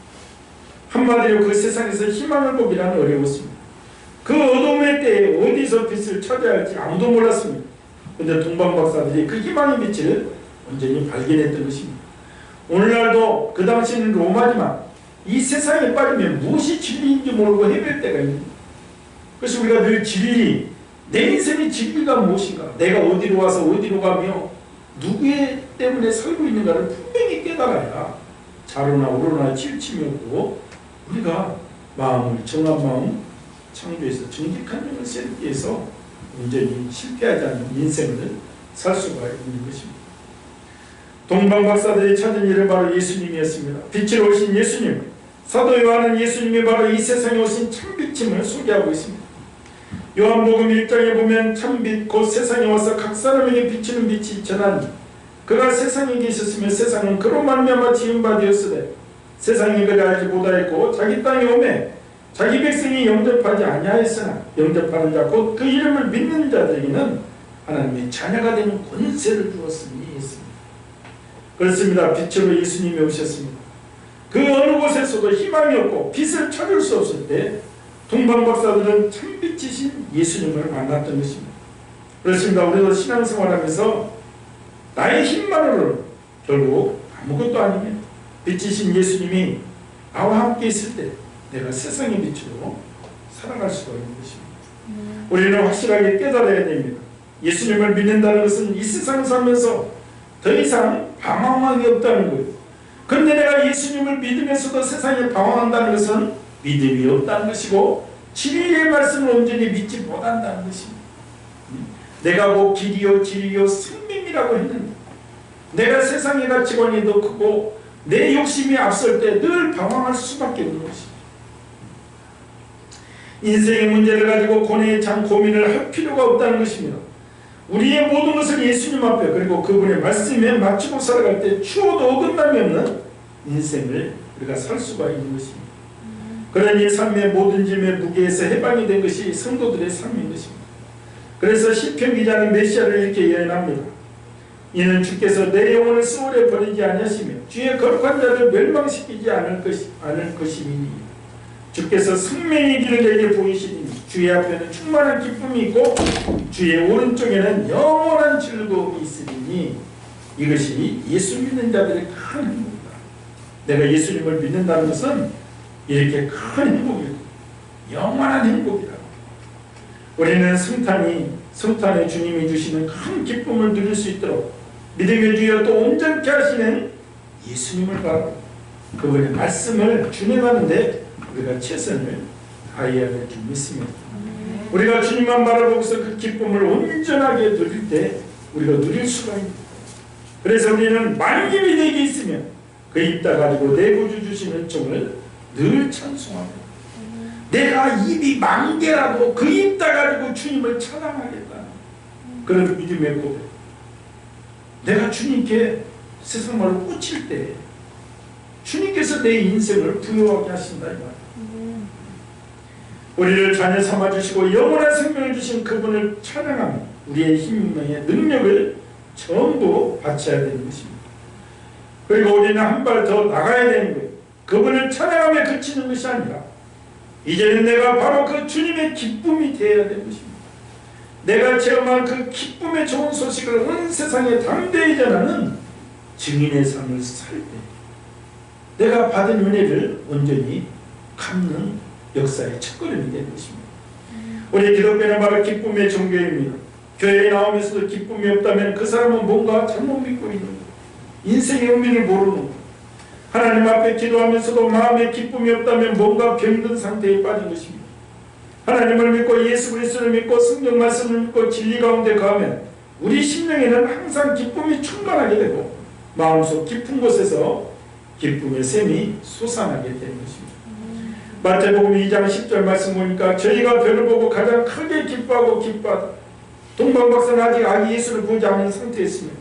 A: 한마디로 그 세상에서 희망을 보기란 어려웠습니다. 그 어둠의 때에 어디서 빛을 찾아야 할지 아무도 몰랐습니다. 그런데 동방박사들이 그 희망의 빛을 온전히 발견했던 것입니다. 오늘날도 그 당시는 로마지만 이 세상에 빠지면 무엇이 진리인지 모르고 헤맬 때가 있습니다. 그래서 우리가 늘 진리, 내 인생의 진리가 무엇인가, 내가 어디로 와서 어디로 가며 누구의 때문에 살고 있는가를 분명히 깨달아야 좌로나 우로나 치우침이 없고 우리가 마음을 정한 마음 창조해서 정직한 영을 세우기 위해서 온전히 실패하지 않는 인생을 살 수가 있는 것입니다. 동방박사들이 찾은 일은 바로 예수님이었습니다. 빛으로 오신 예수님, 사도 요한은 예수님이 바로 이 세상에 오신 참빛임을 소개하고 있습니다. 요한복음 1장에 보면 참빛 곧 세상에 와서 각 사람에게 비추는 빛이 전하니 그가 세상에 계셨으며 세상은 그로 말미암아 지은 바 되었으되 세상이 그를 알지 못하였고 자기 땅에 오매 자기 백성이 영접하지 아니하였으나 영접하는 자 곧 그 이름을 믿는 자들에게는 하나님의 자녀가 되는 권세를 주었으니 했습니다. 그렇습니다. 빛으로 예수님이 오셨습니다. 그 어느 곳에서도 희망이 없고 빛을 찾을 수 없을 때 동방박사들은 참빛이신 예수님을 만났던 것입니다. 그렇습니다. 우리도 신앙생활하면서 나의 힘만으로는 결국 아무것도 아니면 빛이신 예수님이 나와 함께 있을 때 내가 세상의 빛으로 살아갈 수가 있는 것입니다. 우리는 확실하게 깨달아야 됩니다. 예수님을 믿는다는 것은 이 세상을 살면서 더 이상 방황함이 없다는 거예요. 그런데 내가 예수님을 믿으면서도 세상에 방황한다는 것은 믿음이 없다는 것이고 진리의 말씀을 온전히 믿지 못한다는 것입니다. 내가 뭐 길이요 진리요 생명이라고 했는데 내가 세상의 가치관이 더 크고 내 욕심이 앞설 때 늘 방황할 수밖에 없는 것입니다. 인생의 문제를 가지고 고뇌에 찬 고민을 할 필요가 없다는 것입니다. 우리의 모든 것을 예수님 앞에 그리고 그분의 말씀에 맞추고 살아갈 때 추워도 어긋남이 없는 인생을 우리가 살 수가 있는 것입니다. 그러니 삶의 모든 짐의 무게에서 해방이 된 것이 성도들의 삶인 것입니다. 그래서 시편 기자는 메시아를 이렇게 예언합니다. 이는 주께서 내 영혼을 수월에 버리지 아니하시며 주의 거룩한 자를 멸망시키지 않을 것이니 주께서 생명의 길을 내게 보이시니 주의 앞에는 충만한 기쁨이 있고 주의 오른쪽에는 영원한 즐거움이 있으리니 이것이 예수 믿는 자들의 큰 행복이다. 내가 예수님을 믿는다는 것은 이렇게 큰 행복이고 영원한 행복이라고. 우리는 성탄에 주님이 주시는 큰 기쁨을 누릴 수 있도록 믿음의 주여 또 온전케 하시는 예수님을 바라고 그분의 말씀을 준행하는데 우리가 최선을 다해야 될 줄 믿습니다. 우리가 주님만 바라보고서 그 기쁨을 온전하게 누릴 때 우리가 누릴 수가 있습니다. 그래서 우리는 만김이 내게 있으면 그 입다 가지고 내 구주 주신 은총을 늘 찬송합니다. 내가 입이 만 개라도 그 입다 가지고 주님을 찬양하겠다. 그런 믿음의 고백. 내가 주님께 세상 말로 꽂힐 때 주님께서 내 인생을 부여하게 하신다 이 말이에요. 우리를 자녀 삼아주시고 영원한 생명을 주신 그분을 찬양하며 우리의 힘의 능력을 전부 바쳐야 되는 것입니다. 그리고 우리는 한 발 더 나가야 되는 거예요. 그분을 찬양하며 그치는 것이 아니라 이제는 내가 바로 그 주님의 기쁨이 되어야 되는 것입니다. 내가 체험한 그 기쁨의 좋은 소식을 온 세상에 담대히 전하는 증인의 삶을 살 때 내가 받은 은혜를 온전히 갚는 역사의 첫걸음이 되는 것입니다. 우리 기독교는 바로 기쁨의 종교입니다. 교회에 나오면서도 기쁨이 없다면 그 사람은 뭔가 잘못 믿고 있는 거예요. 인생의 의미를 모르는 거예요. 하나님 앞에 기도하면서도 마음에 기쁨이 없다면 뭔가 병든 상태에 빠진 것입니다. 하나님을 믿고 예수 그리스도를 믿고 성경 말씀을 믿고 진리 가운데 거하면 우리 심령에는 항상 기쁨이 충만하게 되고 마음속 깊은 곳에서 기쁨의 샘이 솟아나게 되는 것입니다. 마태복음 2장 10절 말씀 보니까 저희가 별을 보고 가장 크게 기뻐하고 기뻐하다. 동방박사는 아직 아기 예수를 보지 않은 상태였습니다.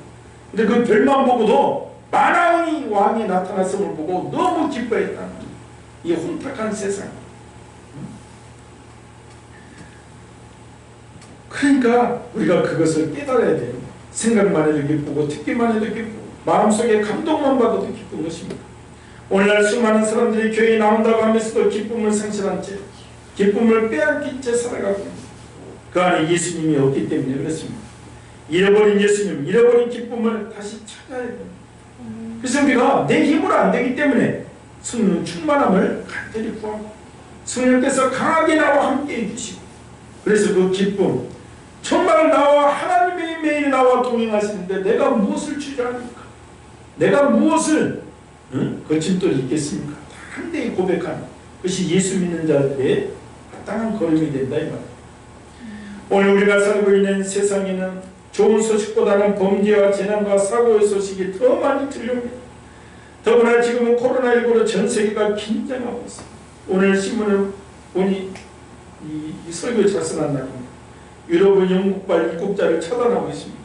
A: 근데 그 별만 보고도 만왕의 왕이 나타났음을 보고 너무 기뻐했다. 이 혼탁한 세상. 그러니까 우리가 그것을 깨달아야 돼요. 생각만 해도 기쁘고 듣기만 해도 기쁘고 마음속에 감동만 받아도 기쁜 것입니다. 오늘날 수많은 사람들이 교회에 나온다고 하면서도 기쁨을 상실한 채 기쁨을 빼앗긴 채 살아가고 있습니다. 그 안에 예수님이 없기 때문에 그렇습니다. 잃어버린 예수님, 잃어버린 기쁨을 다시 찾아야 됩니다. 그래서 우리가 내 힘으로 안 되기 때문에 성령 충만함을 간절히 구하고 성령께서 강하게 나와 함께 해주시고 그래서 그 기쁨 정말 나와 하나님이 매일 나와 동행하시는데 내가 무엇을 주저합니까? 내가 무엇을 거침돌이 있겠습니까? 담대히 고백하는 그것이 예수 믿는 자들의 마땅한 걸음이 된다 이 말이에요. 오늘 우리가 살고 있는 세상에는 좋은 소식보다는 범죄와 재난과 사고의 소식이 더 많이 들려옵니다. 더구나 지금은 코로나19로 전 세계가 긴장하고 있습니다. 오늘 신문을 보니 이 설교 작성한 날입니다. 유럽은 영국발 입국자를 차단하고 있습니다.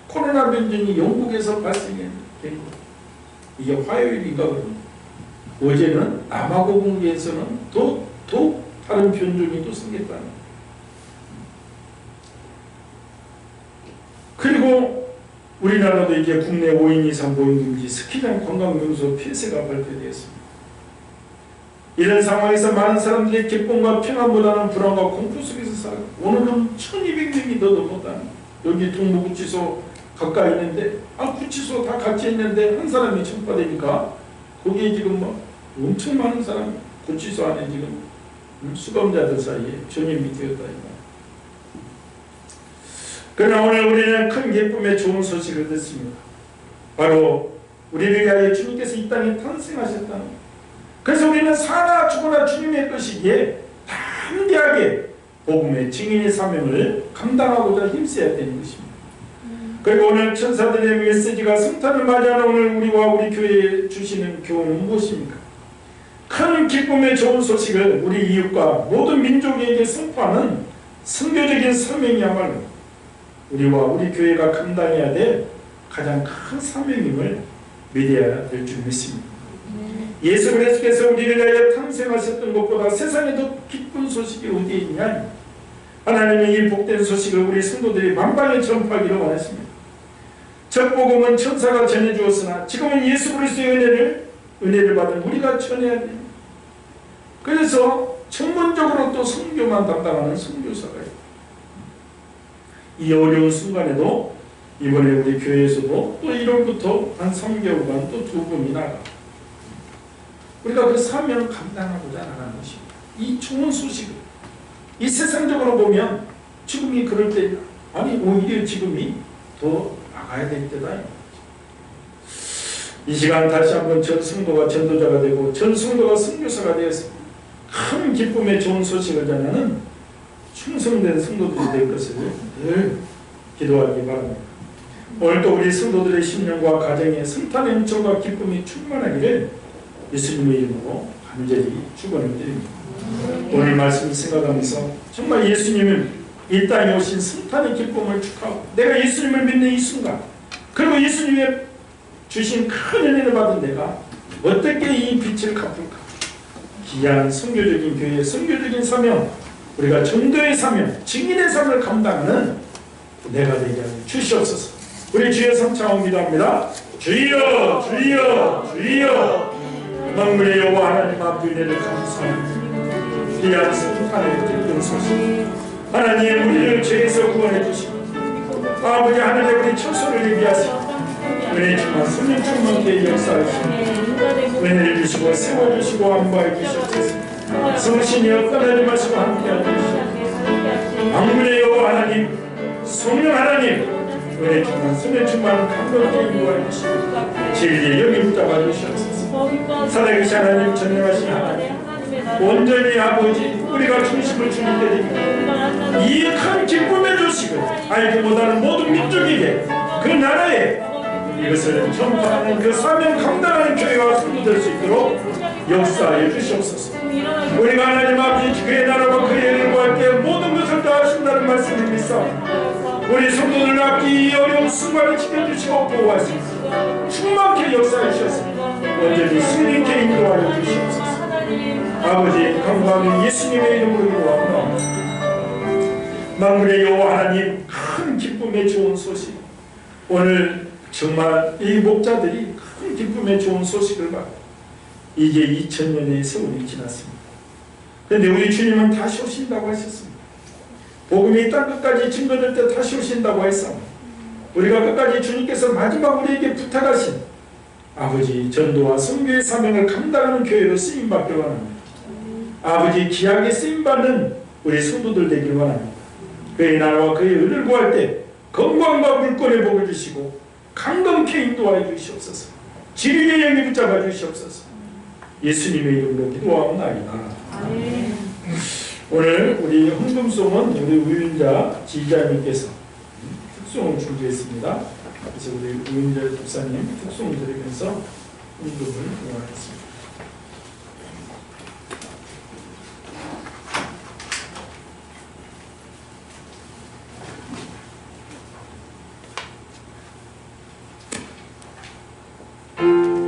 A: 코로나 변종이 영국에서 발생된 것. 이게 화요일인가 그럽니다. 어제는 남아공에서는 또 다른 변종이 또 생겼다는. 그리고 우리나라도 이제 국내 5인 이상 모임 금지 스키장 관광명소 폐쇄가 발표되었습니다. 이런 상황에서 많은 사람들이 기쁨과 평안보다는 불안과 공포 속에서 살아요. 오늘은 1200명이 더 넘었다는. 여기 동부구치소 가까이 있는데 구치소 다 같이 있는데 한 사람이 청파되니까 거기에 지금 뭐 엄청 많은 사람 구치소 안에 지금 수감자들 사이에 전염이 되었다. 그러나 오늘 우리는 큰 기쁨의 좋은 소식을 듣습니다. 바로 우리를 위하여 주님께서 이 땅에 탄생하셨다는 것. 그래서 우리는 사나 죽으나 주님의 것이기에 담대하게 복음의 증인의 사명을 감당하고자 힘써야 되는 것입니다. 그리고 오늘 천사들의 메시지가 성탄을 맞이하는 오늘 우리와 우리 교회에 주시는 교훈은 무엇입니까? 큰 기쁨의 좋은 소식을 우리 이웃과 모든 민족에게 선포하는 선교적인 사명이야말로 우리와 우리 교회가 감당해야 될 가장 큰 사명임을 믿어야 될 줄 믿습니다. 예수 그리스도께서 우리를 위하여 탄생하셨던 것보다 세상에 더 기쁜 소식이 어디에 있냐? 하나님의 이 복된 소식을 우리 성도들이 만방에 전파하기를 원하십니다. 첫 복음은 천사가 전해주었으나 지금은 예수 그리스도의 은혜를 받은 우리가 전해야 됩니다. 그래서 전문적으로 또 선교만 담당하는 선교사가 있다. 이 어려운 순간에도 이번에 우리 교회에서도 또 1월부터 한 3개월간 또 2분이 나가 우리가 그 사명을 감당하고자 나가는 것입니다. 이 좋은 소식을 이 세상적으로 보면 지금이 그럴 때 아니 오히려 지금이 더 나가야 될 때다. 이 시간 다시 한번 전 성도가 전도자가 되고 전 성도가 선교사가 되어서 큰 기쁨의 좋은 소식을 전하는 충성된 성도들이 될 것을 늘 기도하기 바랍니다. 오늘도 우리 성도들의 심령과 가정에 성탄의 은총과 기쁨이 충만하기를 예수님의 이름으로 간절히 축원을 드립니다. 오늘 말씀을 생각하면서 정말 예수님은 이 땅에 오신 성탄의 기쁨을 축하하고 내가 예수님을 믿는 이 순간 그리고 예수님의 주신 큰 은혜를 받은 내가 어떻게 이 빛을 갚을까? 귀한 선교적인 교회, 선교적인 사명 우리가 전도의 사명, 증인의 삶을 감당하는 내가 되게 하여 주시옵소서. 우리 주여 삼창하고 기도합니다. 주여 주여 주여 만군의 여호와 하나님 앞에 은혜를 감사합니다. 귀한 성탄의 기쁜 소식 하나님 우리를 죄에서 구원해 주시고 아버지 하늘에 우리 처소를 예비하시고 은혜 충만 성령 충만케 역사하시고 은혜를 주시고 세워주시고 안보해 주시옵소서. 성신이여 떠나지 마시고 함께하여 주시옵소서. 만군의 여호와 하나님 성령 하나님 은혜 충만 성령 충만 감동케 인도하여 주시고 진리의 영이 붙잡아 주시옵소서. 살아계신 하나님 전능하신 하나님 온전히 아버지 우리가 중심을 주님께 드립니다. 이 큰 기쁨의 주식을 알지 못하는 모든 민족에게 그 나라에 이것을 전파하는 그 사명 감당하는 교회와 성도 될 수 있도록 역사해 주시옵소서. 우리가 하나님 아버지 그의 나라와 그의 일을 구할 때 모든 것을 다 하신다는 말씀을 믿사옵니다. 우리 성도들 앞이 어려운 순간을 지켜주시고 보호하시고 충만케 역사해 주셨습니다. 온전히 승리케 인도하여 주시옵소서. 아버지 감사하는 예수님의 이름으로 기도합니다. 만군의 여호와 하나님, 큰 기쁨의 좋은 소식, 오늘 정말 이 목자들이 큰 기쁨의 좋은 소식을 받고 이제 2000년의 세월이 지났습니다. 그런데 우리 주님은 다시 오신다고 하셨습니다. 복음이 땅 끝까지 증거될 때 다시 오신다고 했습니다. 우리가 끝까지 주님께서 마지막 우리에게 부탁하신 아버지 전도와 선교의 사명을 감당하는 교회로 쓰임받기를 원합니다. 아버지 귀하게 쓰임받는 우리 성도들 되길 원합니다. 그의 나라와 그의 의를 구할 때 건강과 물권의 복을 주시고 강건케 인도하여 주시옵소서. 지리의 영이 붙잡아 주시옵소서. 예수님의 이름으로 기도하옵나이다. 오늘 우리 헌금송은 우리 우윤자 지휘자님께서 특송을 준비했습니다. 그래서 우리 우윤자 집사님 특송을 드리면서 헌금을 응원하겠습니다.
C: Oh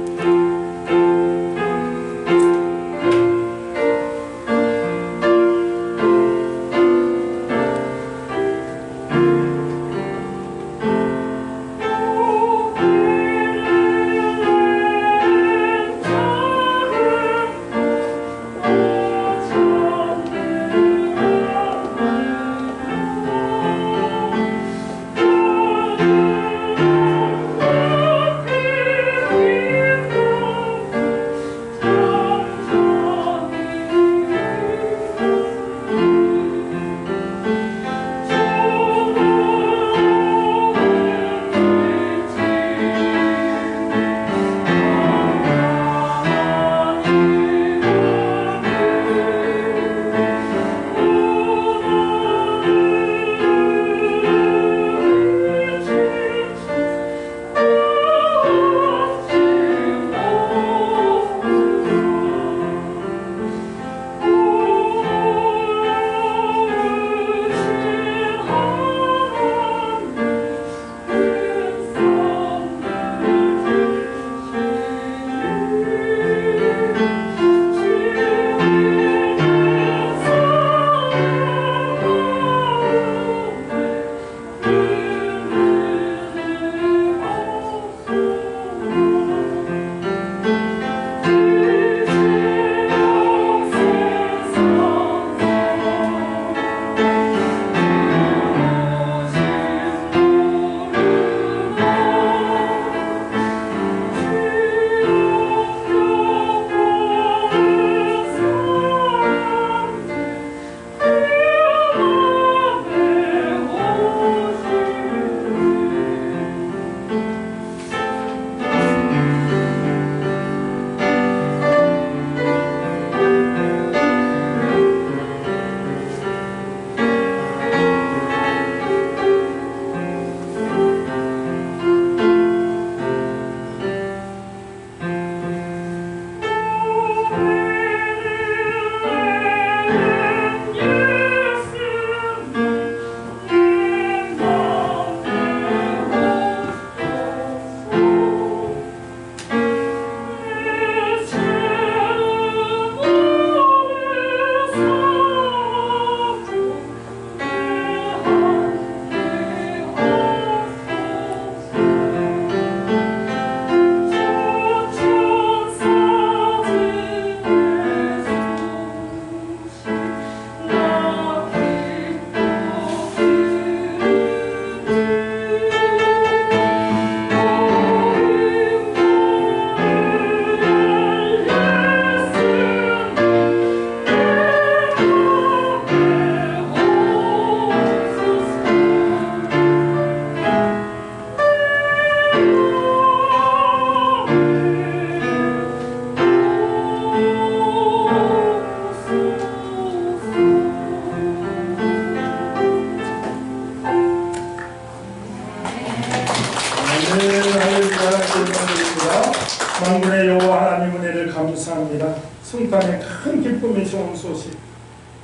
A: 만군의 여호와 하나님 은혜를 감사합니다. 성탄의 큰 기쁨의 좋은 소식.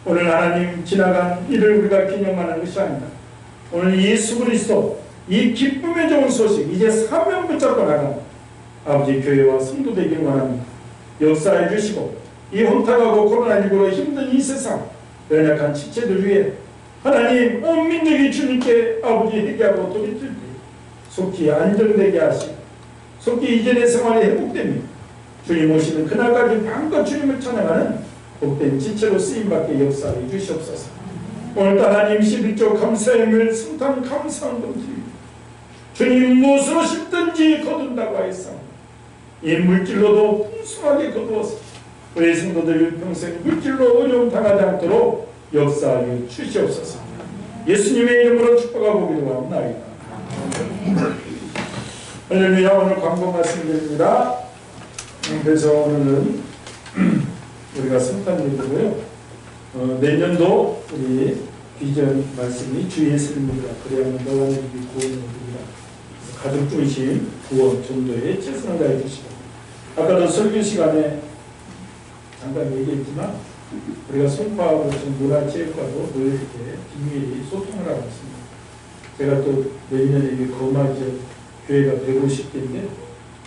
A: 오늘 하나님 지나간 일을 우리가 기념하는 것이 아니다. 오늘 예수 그리스도 이 기쁨의 좋은 소식 이제 사명 붙잡고 나간 아버지 교회와 성도 되길 원합니다. 역사해 주시고 이 혼탁하고 코로나19로 힘든 이 세상 연약한 지체들 위해 하나님 온 민족이 주님께 아버지 회개하고 돌이킬 때 속히 안정되게 하시고 속히 이전의 생활이 회복됩니다. 주님 오시는 그날까지 마음껏 주님을 찬양하는 복된 지체로 쓰임받게 역사해 주시옵소서. 오늘 하나님 11조 감사의 물 성탄 감사한 분들입니다. 주님 무엇으로 심든지 거둔다고 하였사오니 이 물질로도 풍성하게 거두어서 우리 성도들 평생 물질로 어려움 당하지 않도록 역사하여 주시옵소서. 예수님의 이름으로 축복하고 기도합니다. 할렐루야. 오늘 광고 말씀드립니다. 그래서 오늘은 우리가 성탄 예배고요. 내년도 우리 비전 말씀이 주 예수님입니다. 그래야만 너와 내 집이 구원을 얻으리라. 가족 중심 구원 전도에 최선을 다해 주시고, 아까도 설교 시간에 잠깐 얘기했지만 우리가 송파하고 문화체육과도 늘 이렇게 긴밀히 소통을 하고 있습니다. 제가 또 내년에 이게 거마 지역 교회가 150개인데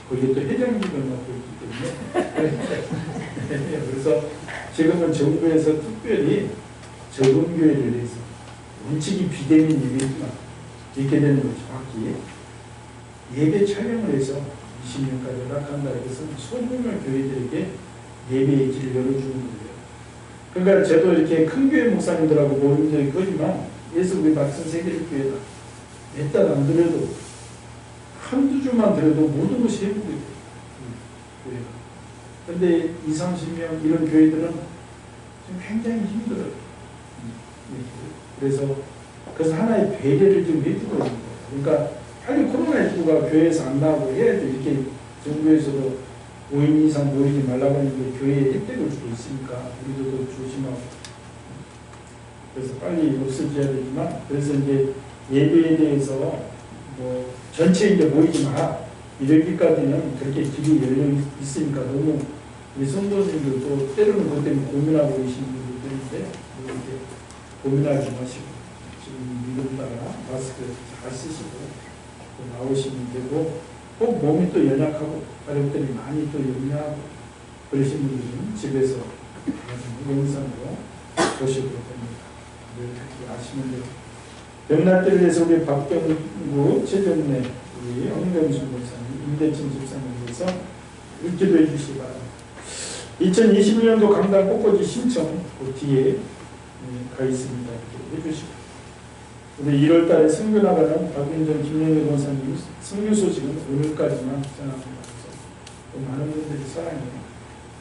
A: 거기에 또 회장직을 맡고 있기 때문에 그래서 지금은 정부에서 특별히 적은 교회를 해서 원칙이 비대면 예배지만 있게 되는 것이 바뀌 예배 촬영을 해서 20년까지 허락한다. 이것은 소규모 교회들에게 예배의 길을 열어주는 거예요. 그러니까 저도 이렇게 큰 교회 목사님들하고 모인 적이 거지만 예수의 박선 세계교회다. 몇 달 안 들어도 한두 주만 들어도 모든 것이 회복이 돼요. 그런데 20, 30명 이런 교회들은 좀 굉장히 힘들어요. 그래서 하나의 배려를 좀 해주고 있는 거예요. 그러니까 빨리 코로나19가 교회에서 안 나오고 해야죠. 이렇게 정부에서도 5인 이상 모이지 말라고 하는데 교회에 혜택을 주고 있으니까 우리도 조심하고, 그래서 빨리 없어져야 되지만, 그래서 이제 예배에 대해서 뭐 전체 이제 모이지 마라 이러기까지는 그렇게 길이 열려 있으니까 너무 우리 성도님들도 때로는 그것 때문에 고민하고 계시는 분들인데 이렇게 고민하지 마시고 지금 믿음 따라 마스크 잘 쓰시고 나오시면 되고, 꼭 몸이 또 연약하고 가족들이 많이 또 염려하고 그러신 분들은 집에서 영상으로 보셔도 됩니다. 늘 그렇게 아시면 돼요. 명날때를 위해서 우리 박경구, 최정래, 우리 황경수 목사님, 임대천 집사님께서 기도해 주시기 바랍니다. 2021년도 강단 꽃꽂이 신청 그 뒤에 가 있습니다. 이렇게 해주시고, 우리 1월달에 선교 나가는 박윤정, 김영애 권사님 선교 소식은 오늘까지만 전합니다. 또 많은 분들이 사랑해요.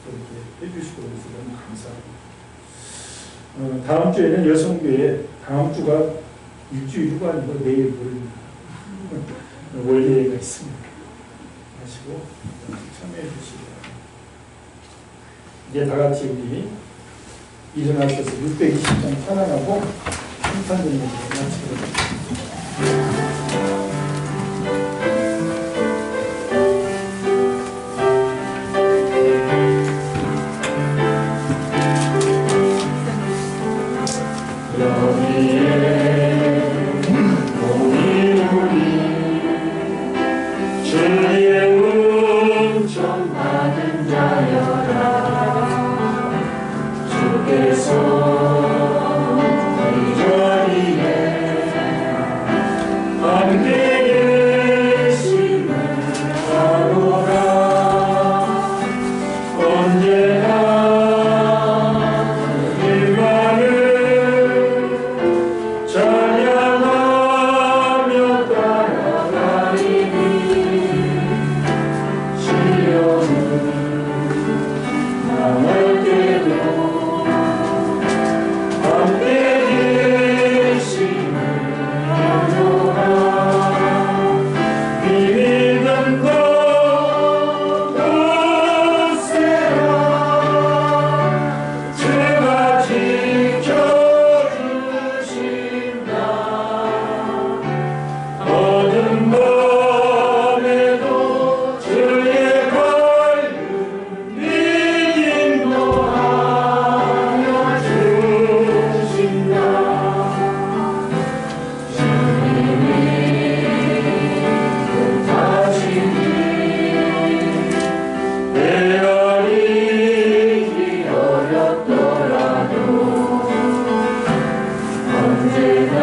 A: 그렇게 해주시고 그래서 너무 감사합니다. 다음 주에는 여성교회, 다음 주가 일주일 후가 아니고 내일 모레입니다. 월요일가 있습니다. 하시고 참여해 주시기 바랍니다. 이제 다 같이 우리 일어나셔서 620장 찬양하고 성탄절을 마치도록
C: 헤아리기 어렵더라도 언제나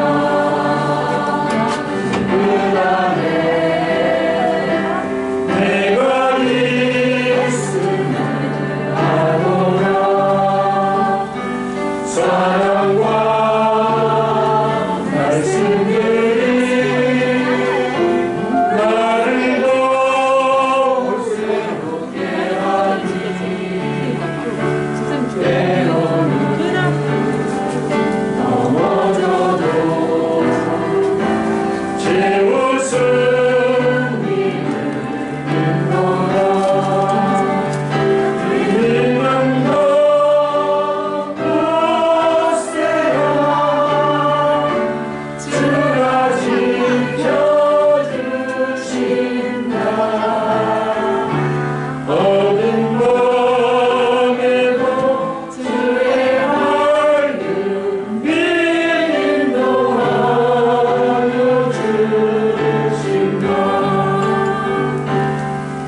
C: 그 안에 내가 있음을 아노라. 사랑과 말씀들이 나를 더 새롭게 하니 때로는 넘어져도 제 웃음이 흘러라. 믿는 너 굳세라. 주가 지켜주신다. 어두운 밤에도 주의 밝은 빛 인도하여 주신다.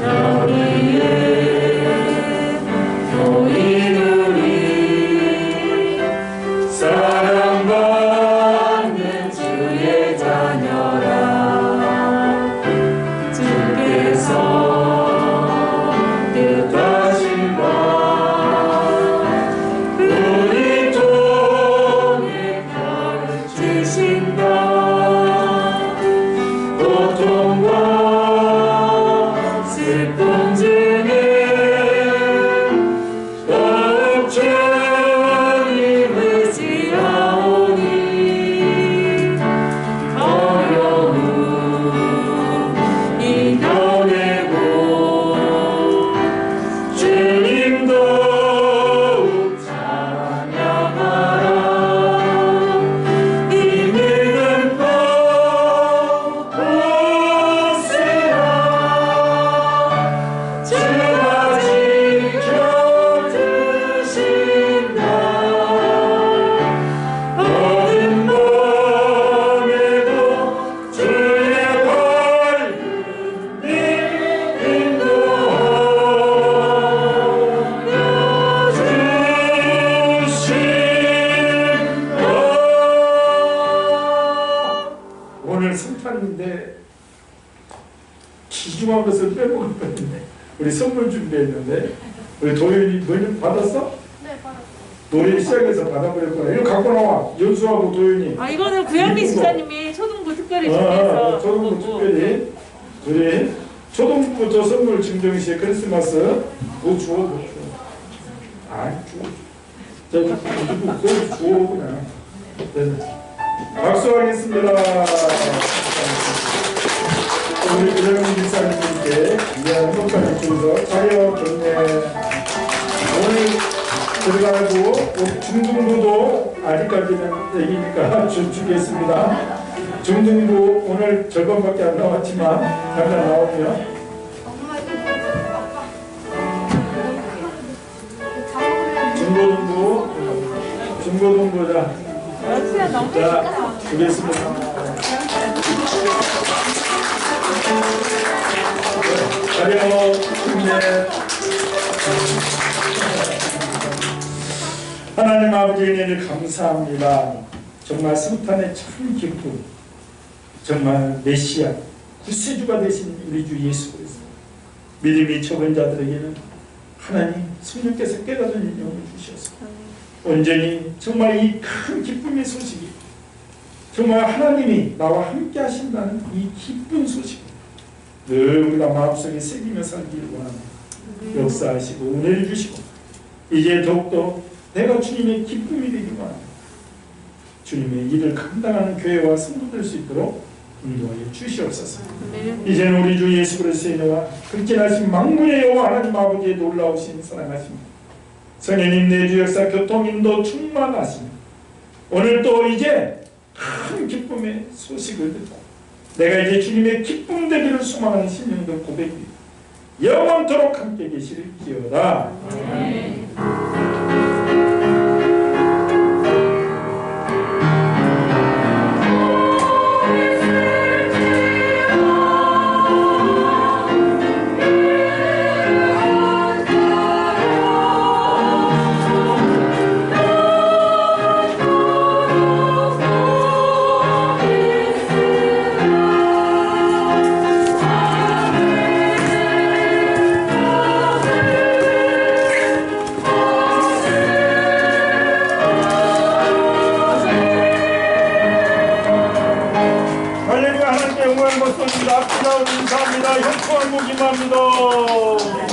C: 여기에 너희들이 사랑받는 주의 자녀라. 주께서 뜻하신 바 우리 통해 가르치신다. 고통과 슬픔 중에 더욱 주님을 지하오니 어려움 이겨내고 주님 더욱 찬양하라. 이민은 또 굳세라. 주가 지켜주신다. 어두운 밤에도 주의 밝은 빛 인도하여 주신다.
A: 오늘 성탄인데 귀중한 것을 빼먹을 뻔했네. 우리 선물 준비했는데 우리 도윤이 너희 받았어?
D: 네, 받았어요.
A: 노래 시작해서 받아버렸구나. 이거 갖고 나와. 연수하고 도윤이.
D: 아, 이거는 구현미
A: 이쁜 거.
D: 집사님이 초등부 특별히 준비해서
A: 초등부
D: 주고.
A: 특별히 우리 초등부 저 선물 증정시에 크리스마스 그거 주워. 그거 주워. 아이 주워. 저기 그거 주워 그냥. 네. 박수하겠습니다. 우리 구현미 집사님께 귀한 행복한 주셔서 자녀 경례 오늘 들어가고 중등부도 아직까지는 얘기니까 주겠습니다. 중등부 오늘 절반밖에 안 나왔지만 잠깐 나오면
D: 엄마 이거 아빠.
A: 중고등부자
D: 역시야 너무
A: 자 주겠습니다. 자녀 경례 하나님 아버지 은혜를 감사합니다. 정말 성탄의 참 기쁨, 정말 메시아 구세주가 되신 우리 주 예수 그리스도 믿음이 적은 자들에게는 하나님 성령께서 깨닫는 인형을 주셔서 온전히 정말 이 큰 기쁨의 소식이 정말 하나님이 나와 함께 하신다는 이 기쁜 소식 늘 우리가 마음속에 새기며 살기를 원합니다. 역사하시고 은혜를 주시고 이제 더욱더 내가 주님의 기쁨이 되기를 원합니다. 주님의 일을 감당하는 교회와 성도될 수 있도록 인도하여 주시옵소서. 이제는 우리 주 예수 그리스도의 은혜와 극진하신 만군의 여호와 하나님 아버지의 놀라우신 사랑하심 성령님 내주 역사 교통 인도 충만하심 오늘 또 이제 큰 기쁨의 소식을 듣고 내가 이제 주님의 기쁨 되기를 소망하는 신령들 고백이 영원토록 함께 계실지어다. 감사합니다. 형통한 국 임합니다.